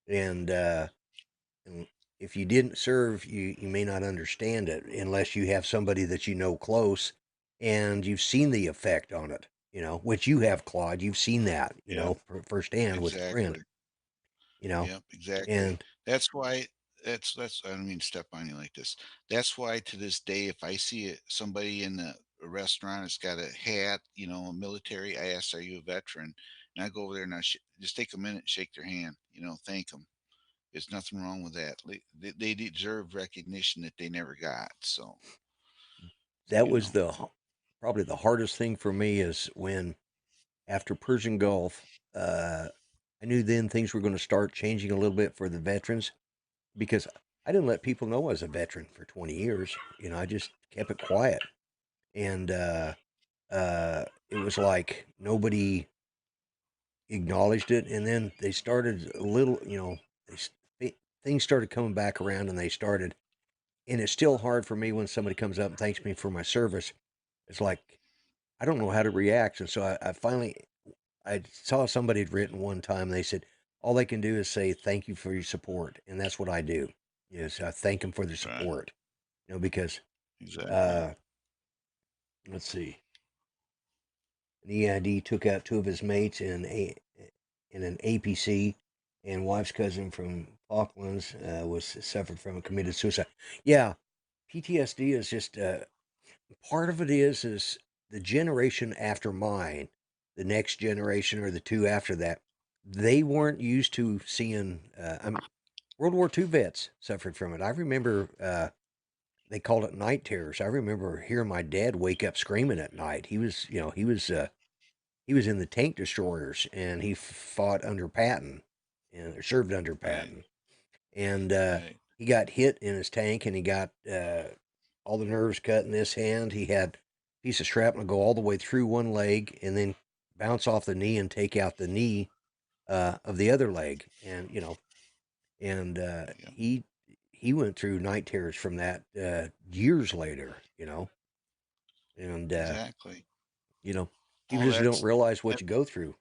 and and if you didn't serve, you may not understand it unless you have somebody that close and you've seen the effect on it, which you have, Claude. You've seen that, Yeah, firsthand with a friend, exactly. you know, Yep, exactly. and That's why that's I don't mean to step on you like this. That's why to this day, if I see somebody in a restaurant that's got a hat, a military, I ask, "Are you a veteran?" And I go over there and just take a minute, and shake their hand, thank them. There's nothing wrong with that. They deserve recognition that they never got. So, that you was know, probably the hardest thing for me is when after Persian Gulf, I knew then things were going to start changing a little bit for the veterans because I didn't let people know I was a veteran for 20 years. I just kept it quiet. And it was like nobody acknowledged it. And then they started a little, things started coming back around and and it's still hard for me when somebody comes up and thanks me for my service. It's like, I don't know how to react. And so I finally, I saw somebody had written one time, they said, all they can do is say, thank you for your support. And that's what I do is I thank them for their right? support, because, Exactly. uh, let's see, an EID took out two of his mates in an APC, and wife's cousin from Falklands was suffered from and committed suicide. Yeah, PTSD is just part of it is the generation after mine, the next generation or the two after that, they weren't used to seeing. World War II vets suffered from it. I remember they called it night terrors. I remember hearing my dad wake up screaming at night. He was he was in the tank destroyers, and he fought under Patton, and served under Right. Patton, and Right. he got hit in his tank, and he got all the nerves cut in this hand. He had a piece of shrapnel go all the way through one leg, and then bounce off the knee and take out the knee of the other leg, and and Yeah. he went through night terrors from that years later, and Exactly. you know people Well, just don't realize what that, you go through.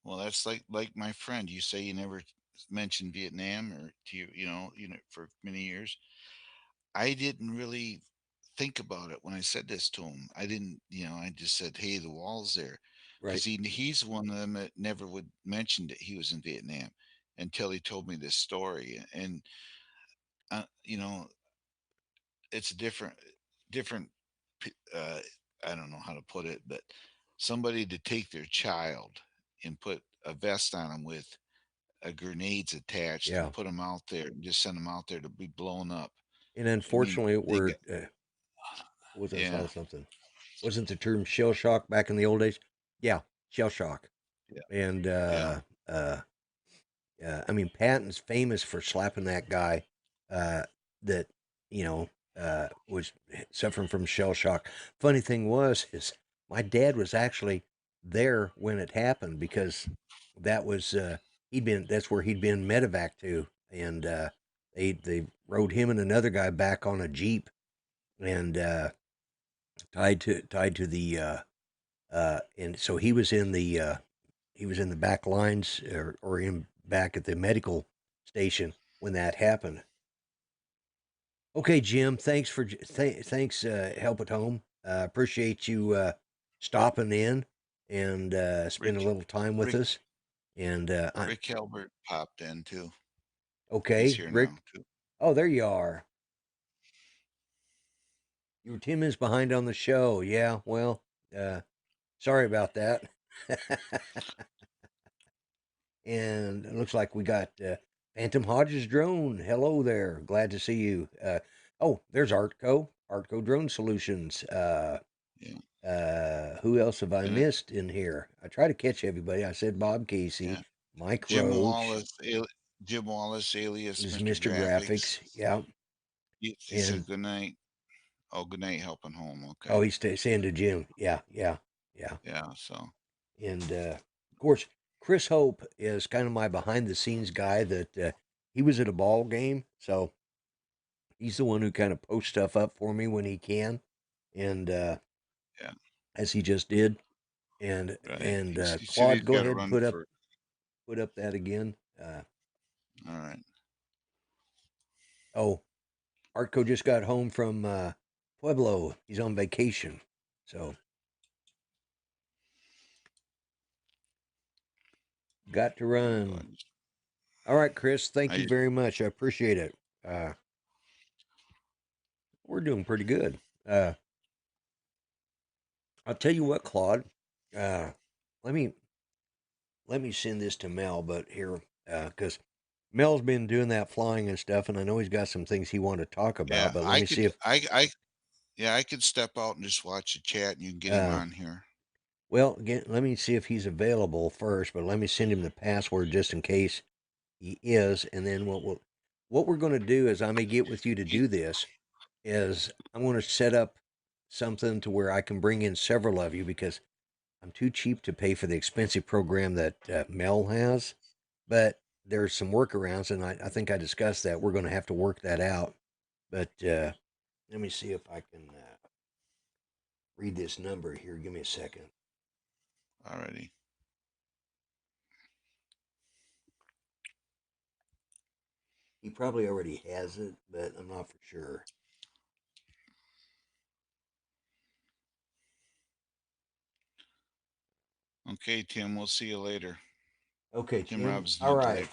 well, that's like my friend. You say you never mentioned Vietnam or to you know, for many years. I didn't really think about it when I said this to him. I didn't, I just said, "Hey, the wall's there," Right. because he's one of them that never would mention that he was in Vietnam until he told me this story. And you know, it's a different. Uh, I don't know how to put it, but somebody to take their child and put a vest on them with grenades attached Yeah. and put them out there and just send them out there to be blown up. And I mean, unfortunately, they got what was I yeah, saw something? Wasn't the term shell shock back in the old days? Yeah, shell shock. yeah, And yeah, uh, I mean, Patton's famous for slapping that guy uh, that was suffering from shell shock. Funny thing is my dad was actually there when it happened because that was that's where he'd been medevac to, and they rode him and another guy back on a jeep and tied to the and so he was in the back lines or in back at the medical station when that happened. Okay, Jim, thanks for thanks help at home. Appreciate you stopping in and spending a Rick little time with Rick us. And Rick Halbert popped in too. He's okay, here now Rick. too. Oh, there you are. You were 10 minutes behind on the show. Yeah, well, uh, sorry about that. And it looks like we got Phantom Hodges drone. Hello there. Glad to see you. Oh, there's Artco Drone Solutions. Yeah, Who else have I and it, missed in here? I try to catch everybody. I said Bob Casey, yeah, Mike Jim Roach Wallace, Jim Wallace, alias is Mr. Mr. Graphics. Graphics. Yeah. He And said good night. Oh, good night, helping home. oh, Okay. he's saying to Jim. Yeah, yeah, yeah. Yeah. So And of course, Chris Hope is kind of my behind the scenes guy that he was at a ball game. So he's the one who kind of posts stuff up for me when he can. And yeah, as he just did. And right. He said Claude, he's go got to ahead and run for. put up that again. All right. Oh, Artco just got home from Pueblo. He's on vacation. So got to Let me go run. ahead. All right, Chris, thank you I very much. I appreciate it. Uh, we're doing pretty good. I'll tell you what, Claude. Uh, let me send this to Mel, but here because Mel's been doing that flying and stuff, and I know he's got some things he wanted to talk about. yeah, But let I me see could if I yeah, I could step out and just watch the chat and you can get him uh, on here. well, again, let me see if he's available first. But let me send him the password just in case he is, and then what we're going to do is I may get with you to He, do this. Is I'm going to set up something to where I can bring in several of you because I'm too cheap to pay for the expensive program that Mel has. But there's some workarounds, and I think I discussed that. We're going to have to work that out. But let me see if I can read this number here. Give me a second. already. He probably already has it, but I'm not for sure. Okay, Tim, we'll see you later. Okay, Tim Tim. Robinson All in right. today.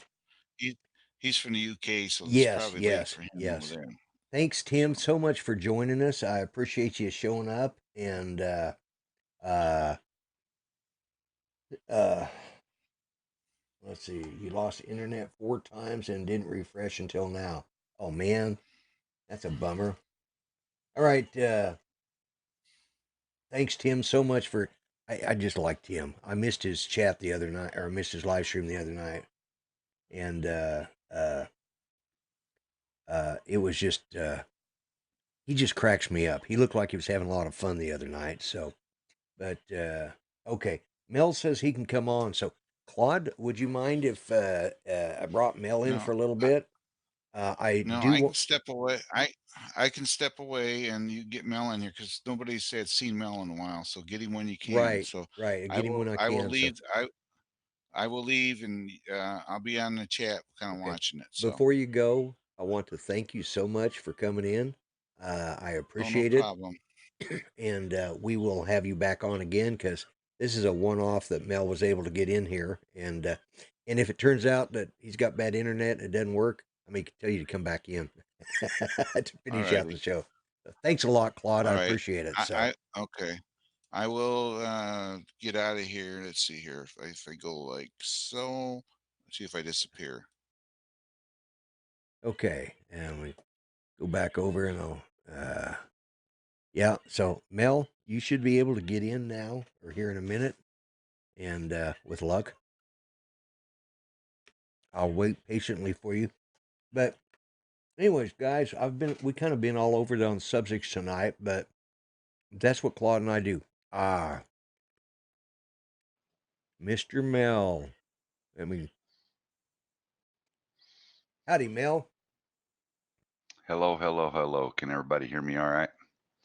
He he's from the UK, so it's Yes, probably late yes, for him over yes. there. Thanks, So Tim, so much for joining us. I appreciate you showing up. And uh, uh, let's see, you lost internet 4 times and didn't refresh until now. Oh man, that's a bummer. All right, thanks, Tim, so much for. I just liked him. I missed his chat the other night, or I missed his live stream the other night, and it was just he just cracks me up. He looked like he was having a lot of fun the other night. So, but okay, Mel says he can come on. So, Claude, would you mind if I brought Mel in No, for a little bit? I no, do I want. can step away. I can step away and you get Mel in here because nobody said seen Mel in a while. So get him when you can. Right, So right. I Get him will when I I will can. So, leave. I will leave and I'll be on the chat kind of okay. watching it. So Before you go, I want to thank you so much for coming in. I oh, no appreciate it, problem. and we will have you back on again because this is a one-off that Mel was able to get in here, and if it turns out that he's got bad internet and it doesn't work, I may tell you to come back in to All finish out the righty. show. So thanks a lot, Claude. All I right. appreciate it. So, I okay. I will get out of here. Let's see here. If I go like so, let's see if I disappear. okay, and we go back over and I'll. Yeah, so Mel, you should be able to get in now or here in a minute, and with luck, I'll wait patiently for you. But anyways, guys, we kind of been all over on subjects tonight, but that's what Claude and I do. Ah, Mr. Mel. I mean, howdy, Mel. Hello, hello, hello. Can everybody hear me all right?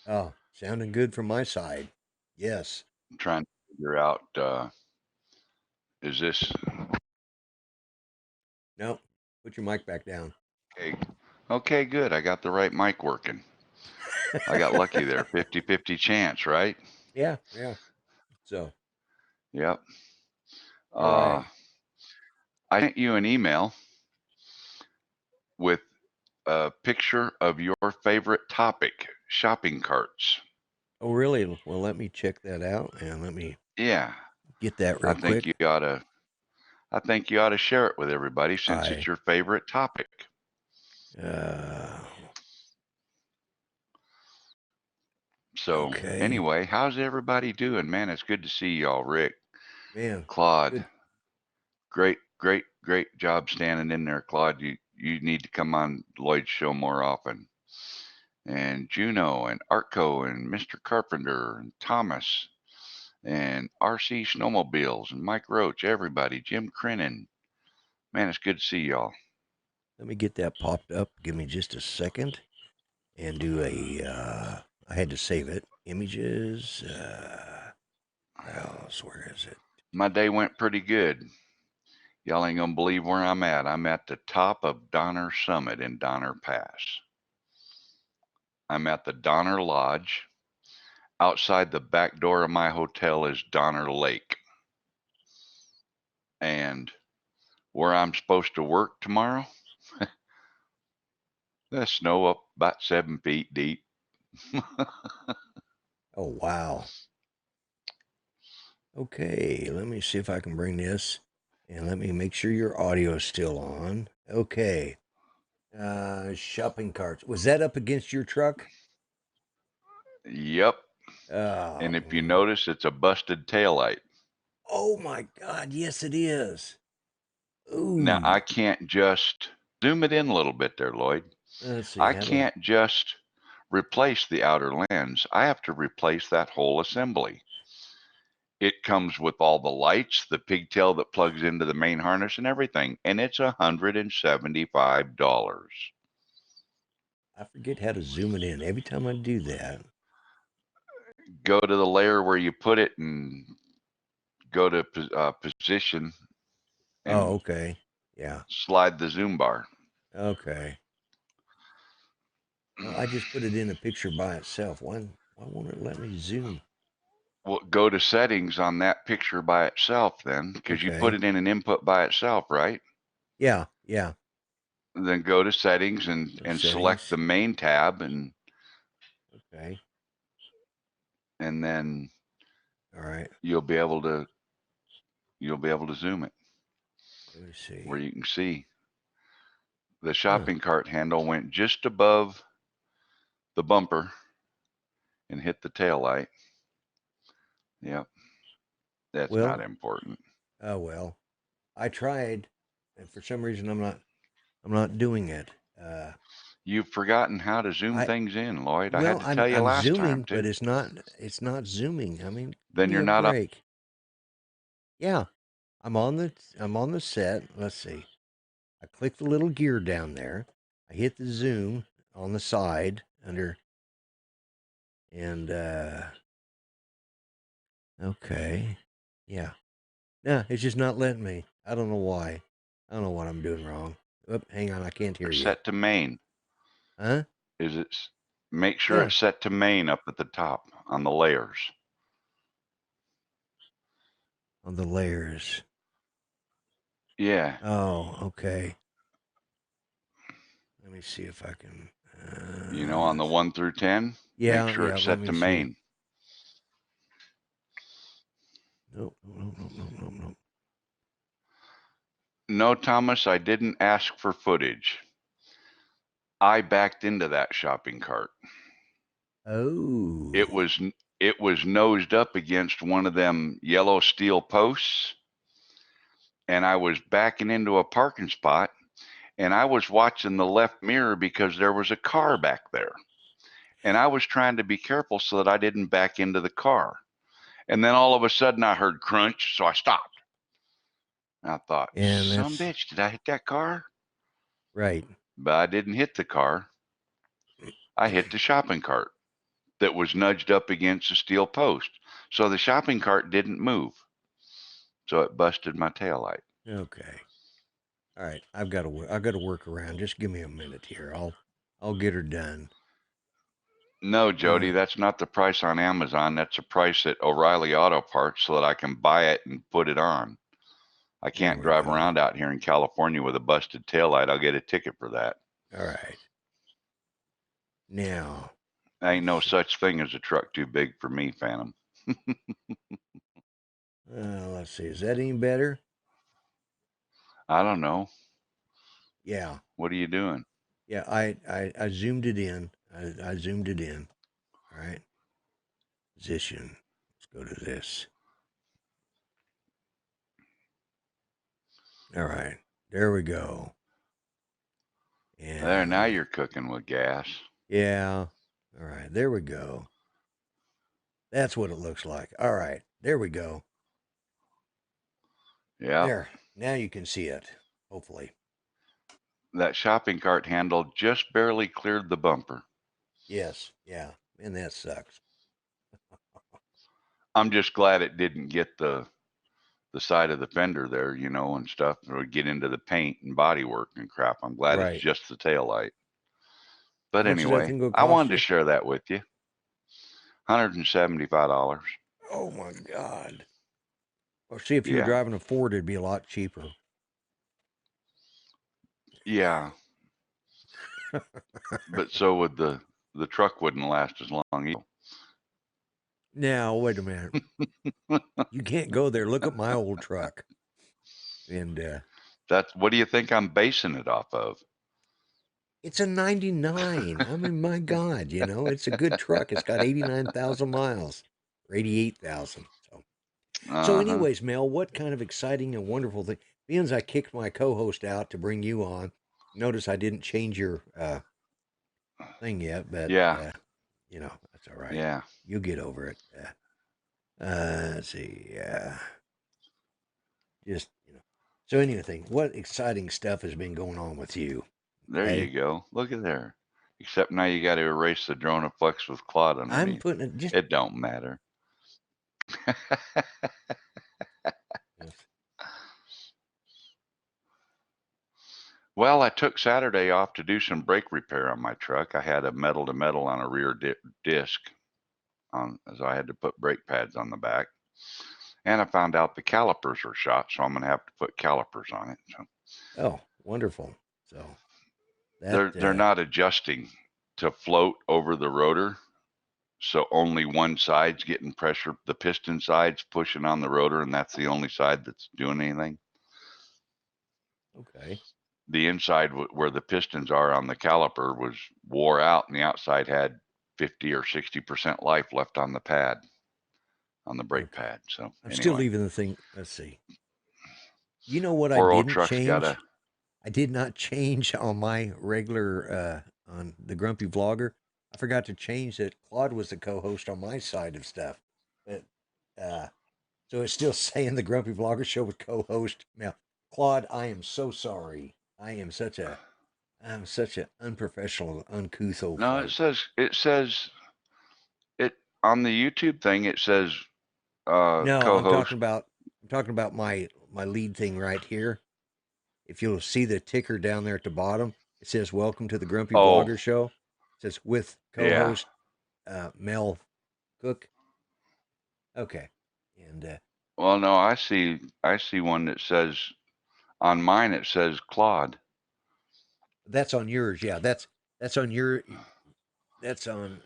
Oh, sounding good from my side. Yes. I'm trying to figure out is this No, put your mic back down. okay? Okay, good. I got the right mic working. I got lucky there. 50-50 chance, right? Yeah, yeah. So, Yep. all right. I sent you an email with a picture of your favorite topic, shopping carts. Oh, really? Well, let me check that out and let me Yeah, get that I real think quick. you ought to I think you ought to share it with everybody since it's I, your favorite topic. uh, So, okay. anyway, how's everybody doing? Man, it's good to see y'all, Rick, Man, Claude. good. Great job standing in there, Claude. You need to come on Lloyd's show more often. And Juno and Arco and Mr. Carpenter and Thomas and RC Snowmobiles and Mike Roach, everybody, Jim Crinan. Man, it's good to see y'all. Let me get that popped up. Give me just a second and do I had to save it. Images. Where is it? My day went pretty good. Y'all ain't gonna believe where I'm at. I'm at the top of Donner Summit in Donner Pass. I'm at the Donner Lodge. Outside the back door of my hotel is Donner Lake. And where I'm supposed to work tomorrow, the snow up about 7 feet deep. Oh, wow. Okay, let me see if I can bring this and let me make sure your audio is still on. Okay. Shopping carts. Was that up against your truck? Yep. Oh, And if you notice, it's a busted taillight. oh my God. Yes, it is. Now, Ooh. I can't just zoom it in a little bit there, Lloyd. Let's see. I How about can't just replace the outer lens. I have to replace that whole assembly. It comes with all the lights, the pigtail that plugs into the main harness and everything, and it's $175. I forget how to zoom it in every time I do that. Go to the layer where you put it and go to position Oh, and okay. Yeah. slide the zoom bar. Okay. Well, I just put it in a picture by itself. Why won't it let me zoom? Well, go to settings on that picture by itself then, because you put Okay. it in an input by itself, right? Yeah, yeah. Then go to settings and select Settings. the main tab and Okay. then All right. you'll be able to zoom it Let me see. where you can see the Huh. shopping cart handle went just above the bumper and hit the tail light. Yep. That's Well, not important. oh well. I tried, and for some reason I'm not doing it. You've forgotten how to zoom I things in, Lloyd. I had well, to I'm tell you I'm last time zooming, but too. it's not zooming. I mean, give Then me you're a not on. break. Yeah, I'm on the set. Let's see. I click the little gear down there. I hit the zoom on the side under, and okay, yeah. No, it's just not letting me. I don't know why. I don't know what I'm doing wrong. Oop, hang on, I can't hear you. Set to main. Huh? Is it? Make sure Yeah, it's set to main up at the top on the layers. on the layers. Yeah. Oh, okay. Let me see if I can. On the 1 through 10, make Yeah, sure yeah. it's Let set me to see. main. Nope, nope, nope, nope, nope, nope. No, Thomas, I didn't ask for footage. I backed into that shopping cart. Oh. It was nosed up against one of them yellow steel posts, and I was backing into a parking spot, and I was watching the left mirror because there was a car back there. And I was trying to be careful so that I didn't back into the car. And then all of a sudden I heard crunch, so I stopped. And I thought, And some that's bitch, did I hit that car? right. But I didn't hit the car. I hit the shopping cart that was nudged up against a steel post. So the shopping cart didn't move. So it busted my taillight. Okay. All right. I've got to work around. Just give me a minute here. I'll get her done. No, Jody, that's not the price on Amazon. That's a price at O'Reilly Auto Parts so that I can buy it and put it on. I There can't we drive go. around out here in California with a busted taillight. I'll get a ticket for that. All right. Now, Ain't no such thing as a truck too big for me, Phantom. let's see. Is that any better? I don't know. Yeah. What are you doing? Yeah. I zoomed it in. I zoomed it in. All right. Position. Let's go to this. All right. There we go. And There, now you're cooking with gas. yeah. All right. There we go. That's what it looks like. All right. There we go. Yeah. There. Now you can see it. Hopefully. That shopping cart handle just barely cleared the bumper. Yes. Yeah. And that sucks. I'm just glad it didn't get the side of the fender there, and stuff, or get into the paint and bodywork and crap. I'm glad it's Right. just the taillight. But How much does that anyway, thing go I cost wanted to you? share that with you. $175. Oh my God. Or see, if you were Yeah. driving a Ford, it'd be a lot cheaper. Yeah. But so would the truck wouldn't last as long either. Now, wait a minute. You can't go there. Look at my old truck. And That's what do you think I'm basing it off of? it's a 99. I mean, my God, it's a good truck. It's got 89,000 miles or 88,000. So, anyways, Mel, what kind of exciting and wonderful thing? Being as I kicked my co-host out to bring you on, notice I didn't change your thing yet, but Yeah. that's all right. Yeah. You'll get over it. Let's see. Just So anything, what exciting stuff has been going on with you? There you go. Look at there. Except now you got to erase the Dronebook with Claude I'm underneath. putting it just. It don't matter. Yes. Well, I took Saturday off to do some brake repair on my truck. I had a metal to metal on a rear disc, as I had to put brake pads on the back. And I found out the calipers are shot, so I'm going to have to put calipers on it. So Oh, wonderful. So they're not adjusting to float over the rotor, so only one side's getting pressure. The piston side's pushing on the rotor, and that's the only side that's doing anything. Okay. The inside where the pistons are on the caliper was wore out, and the outside had 50 or 60% life left on the pad. on the brake Okay. pad. So I'm still anyway, leaving the thing. Let's see. You know what I poor old didn't truck's got change? a. I did not change on my regular on the Grumpy Vlogger. I forgot to change that Claude was the co-host on my side of stuff. But so it's still saying the Grumpy Vlogger show with co-host. Now, Claude, I am so sorry. I'm such an unprofessional, uncouth old No, fart. it says it on the YouTube thing. It says No, co-host. I'm talking about my lead thing right here. If you'll see the ticker down there at the bottom, it says "Welcome to the Grumpy Oh, Vlogger Show." It says with yeah. co-host Mel Cook. Okay, and Well, no, I see one that says on mine. It says Claude. that's on yours. Yeah, that's on your. That's on.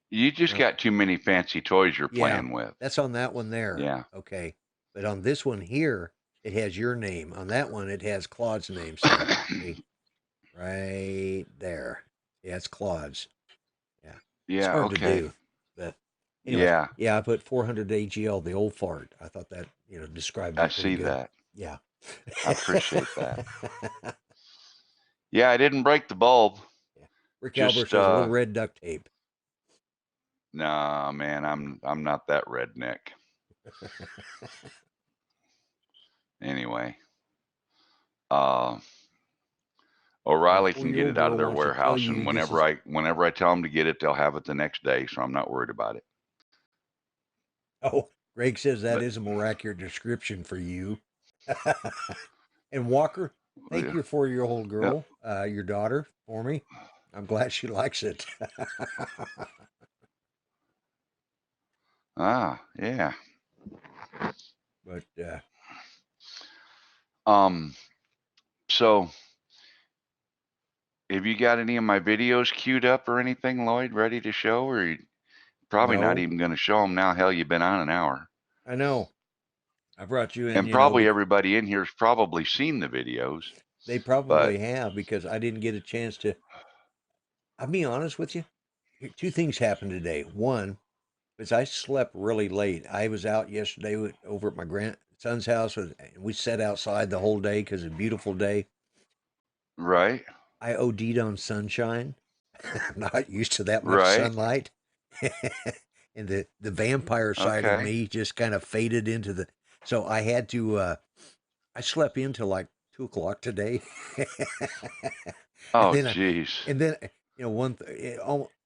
You just No, got too many fancy toys you're yeah, playing with. that's on that one there. Yeah. Okay, but on this one here, it has your name. On that one, it has Claude's name. So see, right there, yeah, it's Claude's. Yeah, it's Yeah. hard to Okay. do, but anyways, Yeah, yeah, I put 400 AGL, the old fart. I thought that described I it pretty see good. that. Yeah. I appreciate that. Yeah, I didn't break the bulb. Yeah. Rick Albert Just says a little red duct tape. nah, man, I'm not that redneck. Anyway, uh My O'Reilly can get 4-year-old it out girl of their wants to tell warehouse, you and this is. whenever I tell them to get it, they'll have it the next day, so I'm not worried about it. Oh, Greg says that But is a more accurate description for you. And Walker, thank yeah, your 4-year-old yeah. girl, your daughter, for me. I'm glad she likes it. Yeah. But So have you got any of my videos queued up or anything, Lloyd, ready to show, or you probably not no, even going to show them now? Hell, you've been on an hour. I know. I brought you in, And probably everybody in here's probably seen the videos, they but probably have because I didn't get a chance to. I'll be honest with you. Two things happened today. One is I slept really late. I was out yesterday over at my grandson's house, and we sat outside the whole day because it's a beautiful day. right, I OD'd on sunshine. I'm not used to that much right, sunlight. And the vampire side of okay. me just kind of faded into the. So I had to. I slept in till like 2 o'clock today, and Oh, then geez.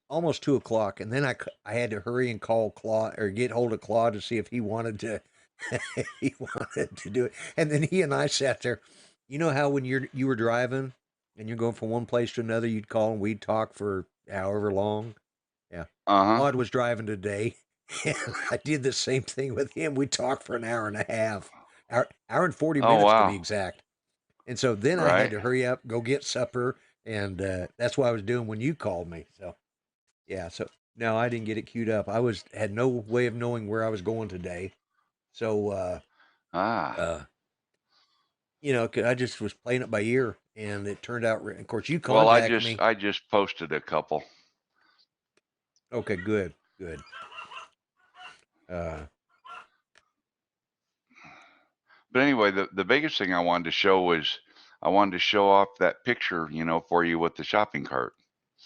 almost 2 o'clock, and then I had to hurry and call Claude or get hold of Claude to see if he wanted to if he wanted to do it, and then he and I sat there. You know how when you were driving and you're going from one place to another, you'd call and we'd talk for however long. Yeah, Uh-huh. Claude was driving today, and I did the same thing with him. We talked for an hour and a half, hour and 40 Oh, minutes to be wow. exact. And so then I had Right. to hurry up, go get supper, and that's what I was doing when you called me. So yeah, so no, I didn't get it queued up. I had no way of knowing where I was going today. So Ah. uh, 'cause I just was playing it by ear, and it turned out. Of course, you Well, contacted me. I just posted a couple. Okay, good, good. Uh, But anyway, the biggest thing I wanted to show was I wanted to show off that picture, for you with the shopping cart.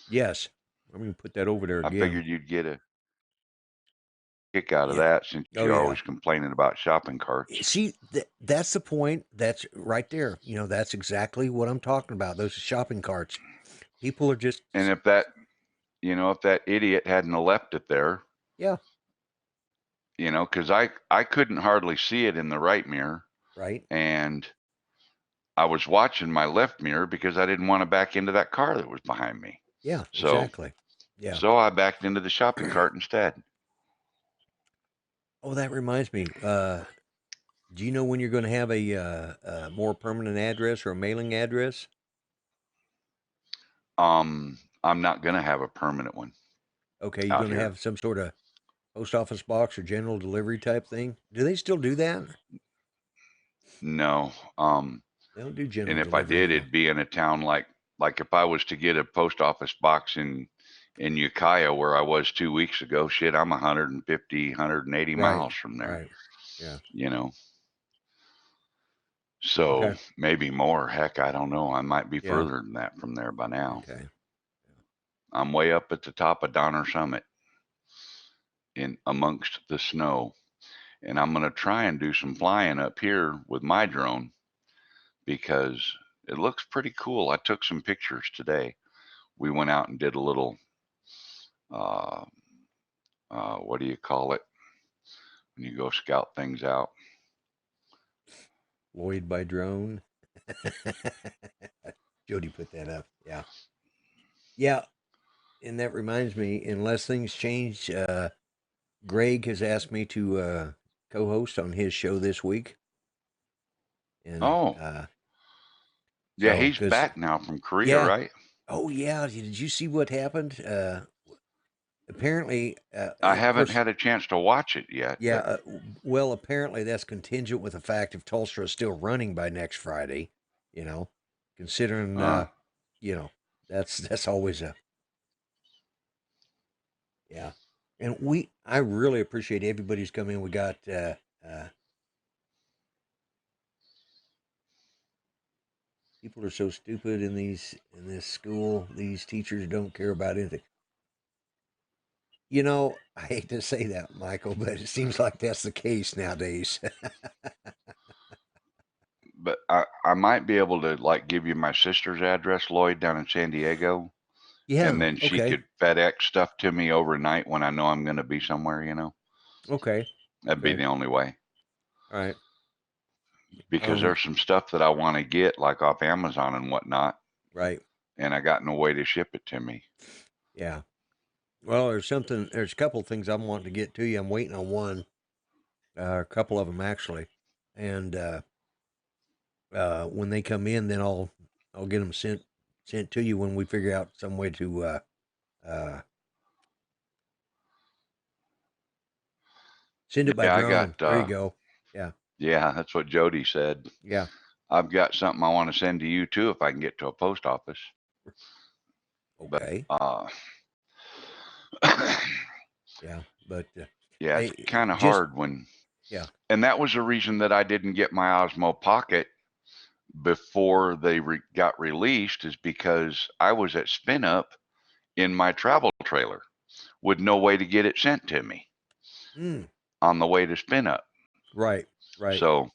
yes, I'm gonna put that over there I again. figured you'd get a kick out of Yeah. that since Oh you're yeah. always complaining about shopping carts. See, that's the point. That's right there. That's exactly what I'm talking about. Those shopping carts. People are just, And if that idiot hadn't have left it there, yeah, because I couldn't hardly see it in the right mirror, right. and I was watching my left mirror because I didn't want to back into that car that was behind me. Yeah, So exactly. Yeah. so I backed into the shopping cart instead. Oh, that reminds me. Do you know when you're going to have a more permanent address or a mailing address? I'm not gonna have a permanent one Okay, you're out going to here. have some sort of post office box or general delivery type thing. Do they still do that? No. They don't do general And if I delivery did, anymore. it'd be in a town like if I was to get a post office box in Ukiah where I was 2 weeks ago. Shit, I'm 150, 180 Right. miles from there. Right. Yeah. You know, so Okay. maybe more. Heck, I don't know. I might be Yeah. further than that from there by now. Okay. I'm way up at the top of Donner Summit in amongst the snow. And I'm going to try and do some flying up here with my drone because it looks pretty cool. I took some pictures today. We went out and did a little, what do you call it? When you go scout things out. Lloyd by drone. Jody put that up. Yeah. Yeah. And that reminds me, unless things change, Greg has asked me to co-host on his show this week. And Oh, yeah, so, he's because, back now from Korea, yeah. right? Oh, yeah. Did you see what happened? Apparently, I of haven't course, had a chance to watch it yet, yeah. but Well, apparently that's contingent with the fact if Tulsa is still running by next Friday, you know, considering, you know, that's always a, yeah. And I really appreciate everybody who's come in. We got, people are so stupid in this school. These teachers don't care about anything. You know, I hate to say that, Michael, but it seems like that's the case nowadays. but I might be able to like give you my sister's address, Lloyd, down in San Diego, and Yeah. then she Okay. could FedEx stuff to me overnight when I know I'm going to be somewhere, you know. Okay. That'd be Okay. the only way. All right. Because there's some stuff that I want to get like off Amazon and whatnot, Right. and I got no way to ship it to me. Yeah. Well, there's a couple of things I'm wanting to get to you. I'm waiting on one, a couple of them actually. And, when they come in, then I'll get them sent to you when we figure out some way to, send it by Yeah, I drone. got There you go. Yeah. yeah, that's what Jody said. Yeah. I've got something I want to send to you too if I can get to a post office. But Okay. Yeah. But, yeah, it's hey, kind of just, hard when, yeah. and that was the reason that I didn't get my Osmo Pocket before they got released, is because I was at Spin Up in my travel trailer with no way to get it sent to me on the way to Spin Up. Right. Right. So,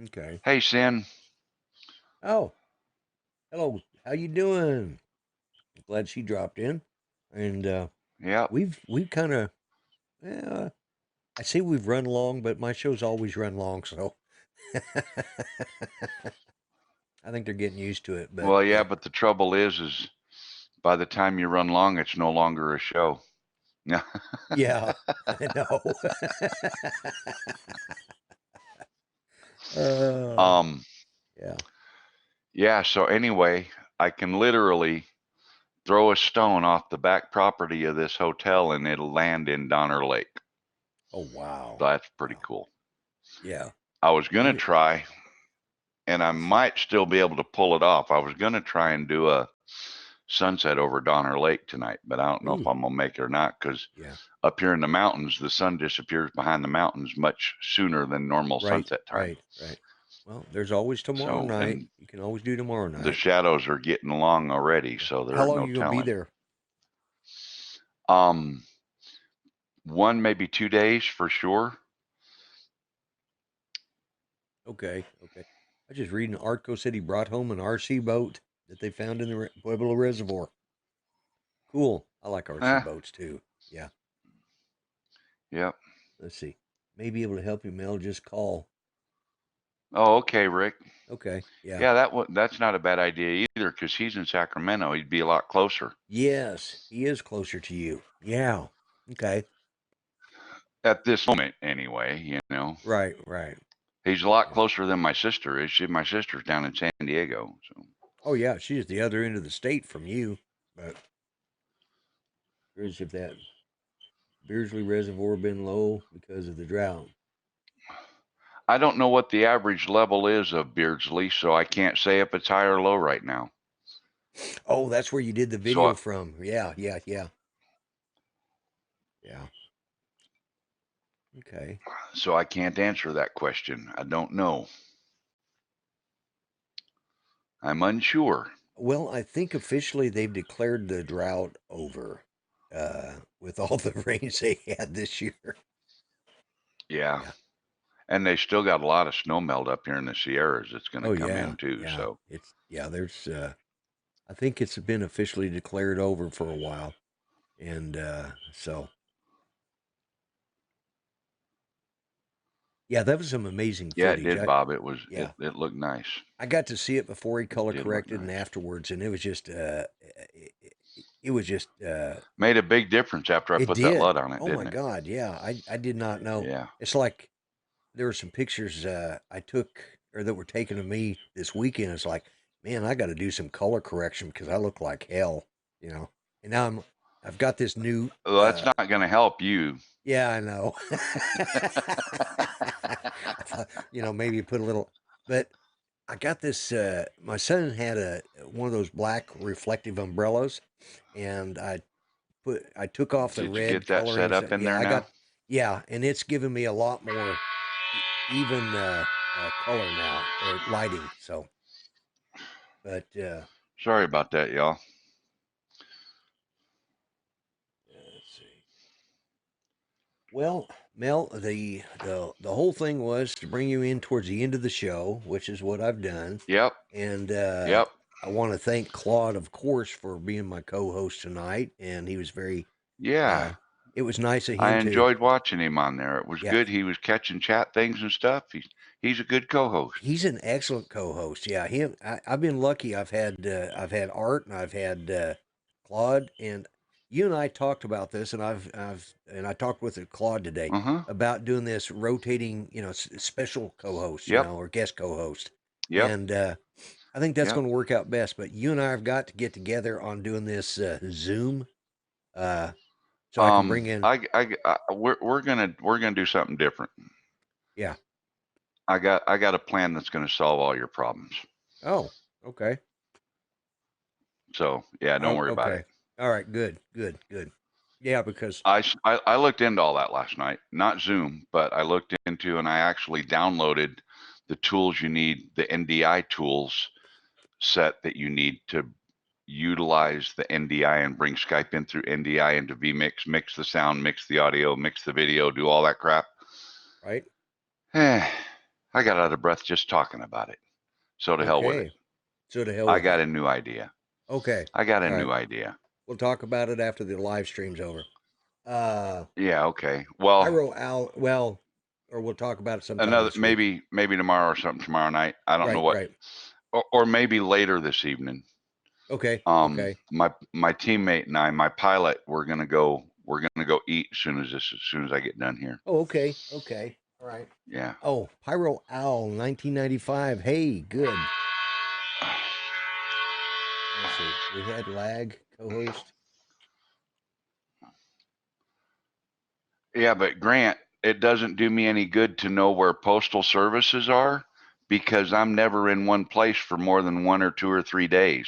Okay. hey, Sin. Oh, hello. How you doing? Glad she dropped in. And, Yeah. we've kind of, I say we've run long, but my shows always run long, so I think they're getting used to it. But Well, yeah, but the trouble is by the time you run long, it's no longer a show. Yeah. yeah, I know. uh, yeah. Yeah. So anyway, I can literally throw a stone off the back property of this hotel and it'll land in Donner Lake. Oh wow. That's pretty Wow. cool. Yeah. I was gonna try, and I might still be able to pull it off. I was gonna try and do a sunset over Donner Lake tonight, but I don't know if Ooh. I'm gonna make it or not because Yeah. up here in the mountains, the sun disappears behind the mountains much sooner than normal Right. sunset time. Right. Well, there's always tomorrow So, night. and You can always do tomorrow the night. shadows are getting long already, so How there's long no you gonna be telling. there? 1 maybe 2 days for sure. Okay. I was just reading Artco City brought home an RC boat that they found in the Pueblo Reservoir. Cool. I like RC boats too. Yeah. Yep. Let's see. May be able to help you, Mel. Just call. Oh, okay, Rick. Okay. Yeah. Yeah, that's not a bad idea either because he's in Sacramento. He'd be a lot closer. Yes, he is closer to you. Yeah. Okay. At this moment, anyway, you know. Right. He's a lot Yeah. closer than my sister is. My sister's down in San Diego. So. Oh yeah, she's the other end of the state from you. But curious if that Beardsley Reservoir been low because of the drought. I don't know what the average level is of Beardsley, so I can't say if it's high or low right now. Oh, that's where you did the So video from. Yeah. Yeah. Okay. so I can't answer that question. I don't know. I'm unsure. Well, I think officially they've declared the drought over with all the rains they had this year. Yeah. Yeah. And they still got a lot of snow melt up here in the Sierras that's going to Oh come yeah. in too. Yeah. So There's I think it's been officially declared over for a while. And so yeah, that was some amazing yeah, it footage. did, Bob. It was Yeah. it looked nice. I got to see it before he It color did look corrected and nice. afterwards, and it was just it was just Made a big difference after I it put that did. LUT on it, Oh my didn't it? God, yeah. I did not know. Yeah. It's like there were some pictures I took or that were taken of me this weekend. It's like, man, I got to do some color correction because I look like hell, you know. And now I've got this new. Well, that's not going to help you. Yeah, I know. I thought, maybe put a little, but I got this. My son had one of those black reflective umbrellas, and I took off the Did you red get that coloring set and stuff. up in Yeah, there now? and it's given me a lot more even color now or lighting. So, but Sorry about that, y'all. let's see. Well, Mel, the whole thing was to bring you in towards the end of the show, which is what I've done, Yep. and Yep. I want to thank Claude, of course, for being my co-host tonight, and he was very. Yeah. It was nice of I him to. enjoyed watching him on there. It was Yeah, good. He was catching chat things and stuff. He's a good co-host. he's an excellent co-host. Yeah, him. I've been lucky. I've had Art and I've had Claude, and you and I talked about this, and I talked with Claude today Uh-huh. about doing this rotating, special co-host, Yep. or guest co-host, Yep. and I think that's Yep. going to work out best. But you and I have got to get together on doing this Zoom, uh, so I can bring in. We're gonna do something different. Yeah. I got a plan that's gonna solve all your problems. Oh. Okay. So yeah, don't worry about it. Okay. All right. Good. Yeah, because I looked into all that last night. Not Zoom, but I looked into and I actually downloaded the tools you need, the NDI tools set that you need to utilize the NDI and bring Skype in through NDI into vMix, mix the sound, mix the audio, mix the video, do all that crap. right. I got out of breath just talking about it. So to hell with it. Okay. So to hell I with got it. a new idea. Okay. I got a All right. new idea. We'll talk about it after the live stream's over. Yeah, okay. Well, Pyro Al. Well, or we'll talk about it sometime this week. maybe tomorrow or something tomorrow night. I don't know what, Right. or maybe later this evening. Okay. My teammate and I, my pilot, we're gonna go eat as soon as I get done here. Oh, okay. All right. Yeah. Oh, Pyro Owl, 1995. Hey, good. Let's see. We had lag co-host. Yeah, but Grant, it doesn't do me any good to know where postal services are because I'm never in one place for more than 1 or 2 or 3 days.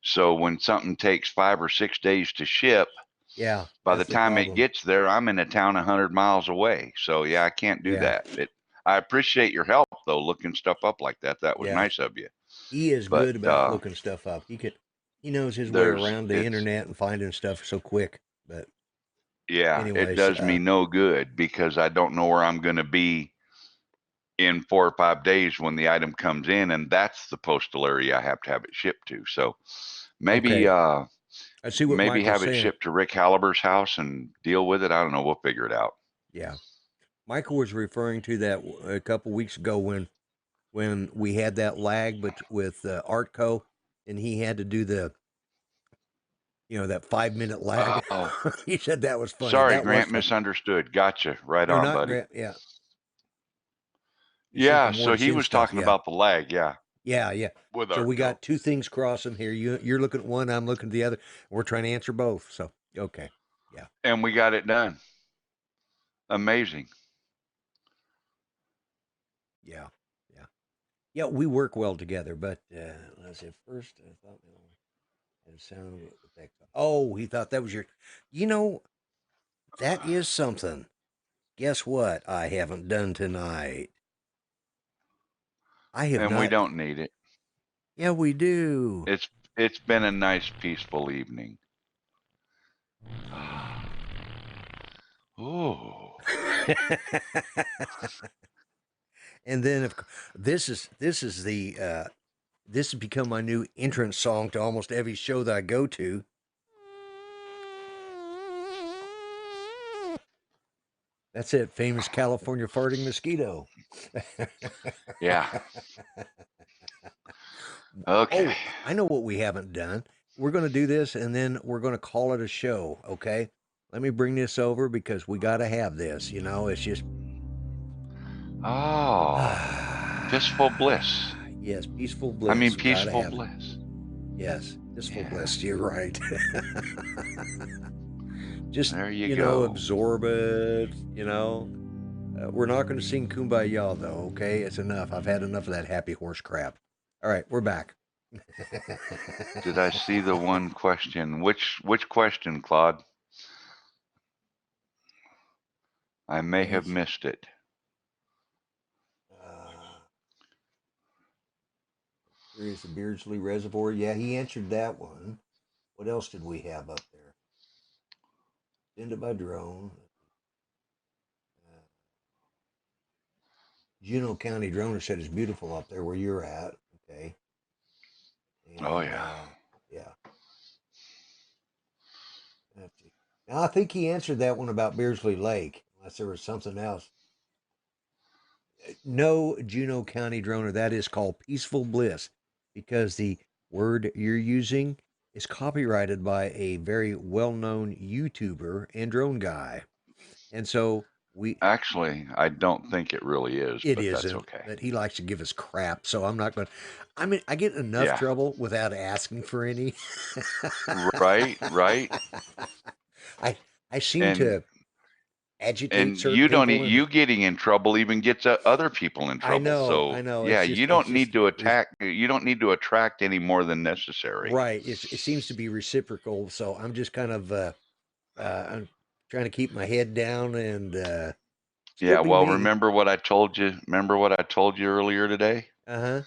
So when something takes 5 or 6 days to ship, Yeah, by the that's the time it problem. gets there, I'm in a town 100 miles away. So yeah, I can't do Yeah. that. I appreciate your help though, looking stuff up like that. That was Yeah. nice of you. He is But good about looking stuff up. He knows his way around the it's internet and finding stuff so quick. But yeah, it anyways, does me no good because I don't know where I'm going to be in 4 or 5 days when the item comes in, and that's the postal area I have to have it shipped to. So maybe okay. I see what maybe Michael's have it saying. shipped to Rick Hallibur's house and deal with it. I don't know. We'll figure it out. Yeah. Michael was referring to that a couple weeks ago when we had that lag with Artco, and he had to do that 5-minute lag. Oh, He said that was funny. sorry, That was Grant, fun. misunderstood. Gotcha. Right No, on, not buddy. Grant. Yeah. You sent the Yeah, so Morton he Sin was stuff. talking Yeah. about the lag, yeah, Yeah. with So we Artco. got two things crossing here. You're looking at one, I'm looking at the other. We're trying to answer both. So okay. Yeah. And we got it done. Amazing. Yeah. Yeah, we work well together, but let's see. First, I thought. And sound with that. Oh, he thought that was your. You know, that is something. Guess what? I haven't done tonight. I have And we not. don't need it. Yeah, we do. It's been a nice, peaceful evening. Oh. And then if this is the this has become my new entrance song to almost every show that I go to. That's it, famous California farting mosquito. Yeah. Okay. Oh, I know what we haven't done. We're going to do this and then we're going to call it a show, okay? Let me bring this over because we got to have this, you know, it's just Oh. Peaceful bliss. Yes, peaceful I bliss. mean, We gotta peaceful have it. bliss. Yes, peaceful Yeah. bliss. You're right. Just There you know, go. absorb it. You know, we're not going to sing "Kumbaya" though. Okay, it's enough. I've had enough of that happy horse crap. All right, we're back. Did I see the one question? Which question, Claude? I may have missed it. Here is the Beardsley Reservoir. Yeah, he answered that one. What else did we have up there? Send it by drone. Juneau County Droner said it's beautiful up there where you're at. Okay. And, Oh yeah. Yeah. Let's see. Now I think he answered that one about Beardsley Lake, unless there was something else. No, Juneau County Droner. That is called Peaceful Bliss, because the word you're using is copyrighted by a very well-known YouTuber and drone guy, and so we Actually, I don't think it really is, it but that's isn't. okay. But he likes to give us crap, so I'm not going. I mean, I get enough Yeah. trouble without asking for any. Right, right. I seem And to agitate certain you don't people, and you getting in trouble even gets other people in trouble. I So know. yeah, It's just you don't need to attract any more than necessary. right. It seems to be reciprocal. So I'm just kind of I'm trying to keep my head down and still Yeah, be well, me. remember what I told you? Remember what I told you earlier today? Uh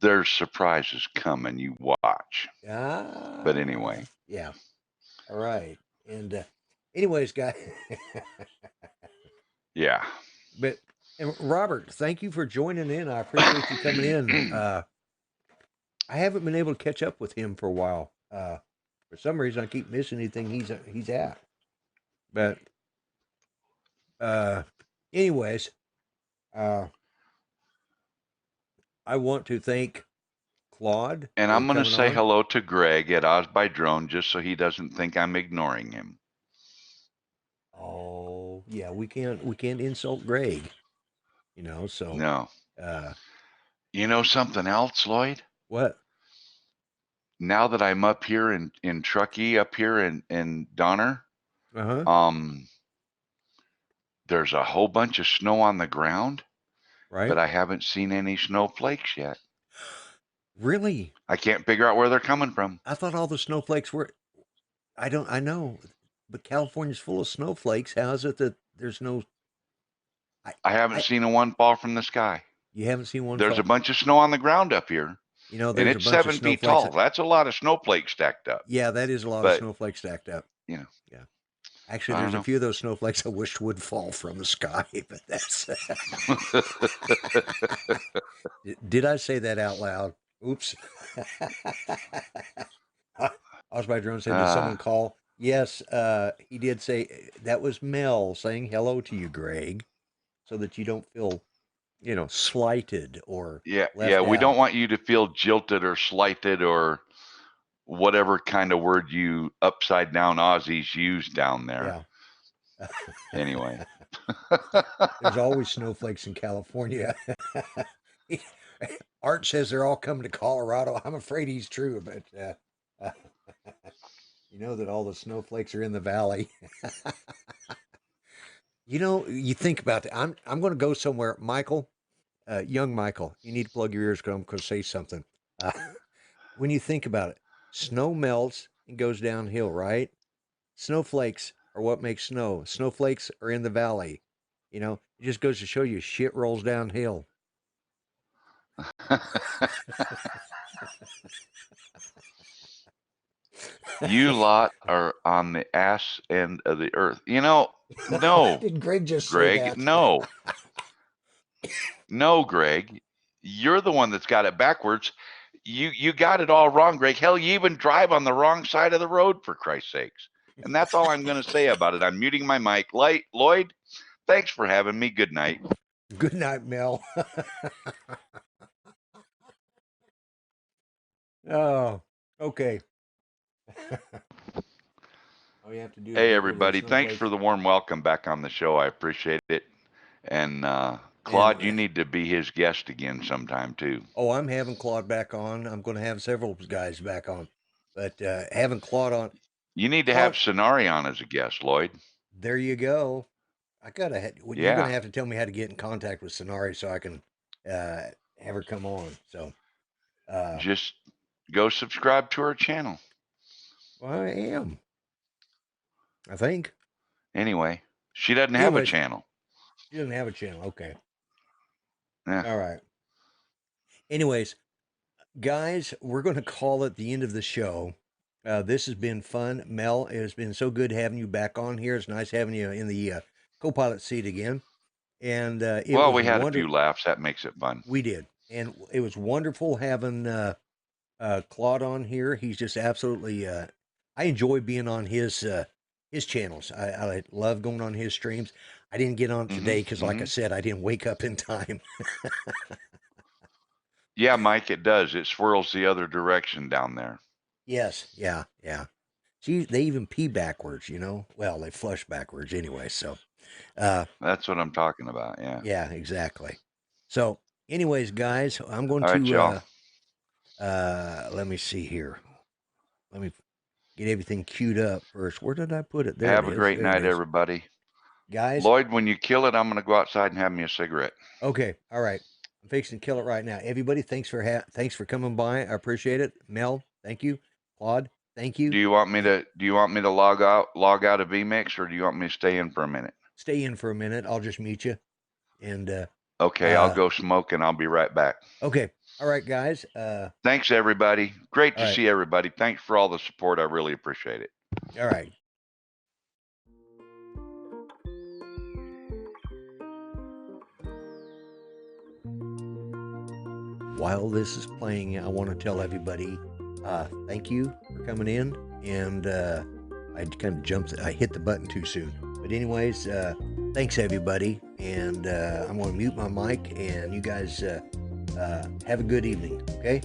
There's surprises coming. You watch. huh. But anyway, Yeah. All right. And anyways, guys. yeah. But and Robert, thank you for joining in. I appreciate you coming in. I haven't been able to catch up with him for a while. For some reason, I keep missing anything he's at. But uh, anyways, uh, I want to thank Claude And for I'm going to coming say on. hello to Greg at Oz by Drone just so he doesn't think I'm ignoring him. Oh yeah, we can't insult Greg, you know. So No. uh, You know something else, Lloyd? what? Now that I'm up here in Truckee, up here in Donner, Uh huh. um, there's a whole bunch of snow on the ground, Right? but I haven't seen any snowflakes yet. Really? I can't figure out where they're coming from. I thought all the snowflakes were. I don't. I know, but California's full of snowflakes. How is it that there's no? I. I haven't I. seen a one fall from the sky. You haven't seen one There's a fall. bunch of snow on the ground up here, You know, and there's a it's bunch of 7 feet snowflakes. tall. That's a lot of snowflakes stacked up. Yeah, that is a lot of But snowflakes stacked up. you know, Yeah. Actually, I don't there's a know. few of those snowflakes I wished would fall from the sky, but that's. Did I say that out loud? Oops. Osby Drone said, "Did someone call?" Yes, he did say that was Mel saying hello to you, Greg, so that you don't feel, slighted or yeah, left we don't out. want you to feel jilted or slighted or whatever kind of word you upside down Aussies use down there. Yeah. Anyway. There's always snowflakes in California. Art says they're all coming to Colorado. I'm afraid he's true, but you know that all the snowflakes are in the valley. You think about that. I'm going to go somewhere, Michael, young Michael. You need to plug your ears because I'm going to say something. When you think about it, Snow melts and goes downhill, right? Snowflakes are what makes snow. Snowflakes are in the valley. It just goes to show you shit rolls downhill. You lot are on the ass end of the earth. No, Did Greg just say Greg, that? no. No, Greg. You're the one that's got it backwards. You got it all wrong, Greg. Hell, you even drive on the wrong side of the road, for Christ's sakes. And that's all I'm going to say about it. I'm muting my mic. Lloyd, thanks for having me. Good night. Good night, Mel. Oh, okay. All you have to do is Hey, get rid of the everybody. Thanks snowflakes. for the warm welcome back on the show. I appreciate it. And And Claude, you need to be his guest again sometime, too. I'm having Claude back on. I'm going to have several guys back on, but having Claude on, You need to have Claude. Sonari on as a guest, Lloyd. There you go. You're going Yeah. to have to tell me how to get in contact with Sonari so I can have her come on. So, Just go subscribe to her channel. well, I am. I think. Anyway, she doesn't have a Anyways, channel. she doesn't have a channel. Okay. Yeah. All right. Anyways, guys, we're going to call it the end of the show. This has been fun. Mel, it has been so good having you back on here. It's nice having you in the co-pilot seat again. And it Well, was we had a wonderful. few laughs. That makes it fun. We did. And it was wonderful having Claude on here. He's just absolutely. I enjoy being on his channels. I love going on his streams. I didn't get on today because, like I said, I didn't wake up in time. Yeah, Mike, it does. It swirls the other direction down there. Yes. Yeah. Yeah. See, they even pee backwards. Well, they flush backwards anyway. So. That's what I'm talking about. Yeah. Yeah. Exactly. So, anyways, guys, I'm going All right, y'all. let me see here. Let me get everything queued up first. Where did I put it? There Have it a is. great There it night, is. everybody. Guys. Lloyd, when you kill it, I'm going to go outside and have me a cigarette. Okay. All right. I'm fixing to kill it right now. Everybody, thanks for coming by. I appreciate it. Mel, thank you. Claude, thank you. Do you want me to log out of VMix, or do you want me to stay in for a minute? Stay in for a minute. I'll just meet you. And okay, I'll go smoke and I'll be right back. Okay. All right, guys. Thanks, everybody. Great to right. see everybody. Thanks for all the support. I really appreciate it. All right. While this is playing, I want to tell everybody thank you for coming in. And I kind of jumped, I hit the button too soon. But anyways, thanks everybody. And I'm going to mute my mic, and you guys have a good evening, okay?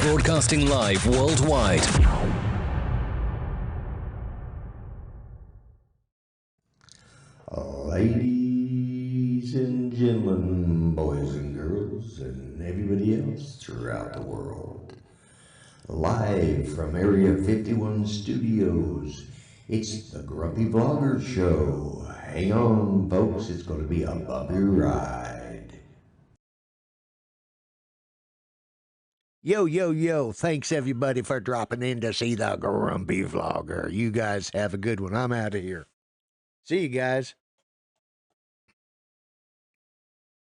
Broadcasting live worldwide. Ladies and gentlemen, boys and girls, and everybody else throughout the world. Live from Area 51 Studios, it's the Grumpy Vlogger Show. Hang on, folks, it's going to be a bumpy ride. Yo, yo, yo. Thanks, everybody, for dropping in to see the Grumpy Vlogger. You guys have a good one. I'm out of here. See you guys.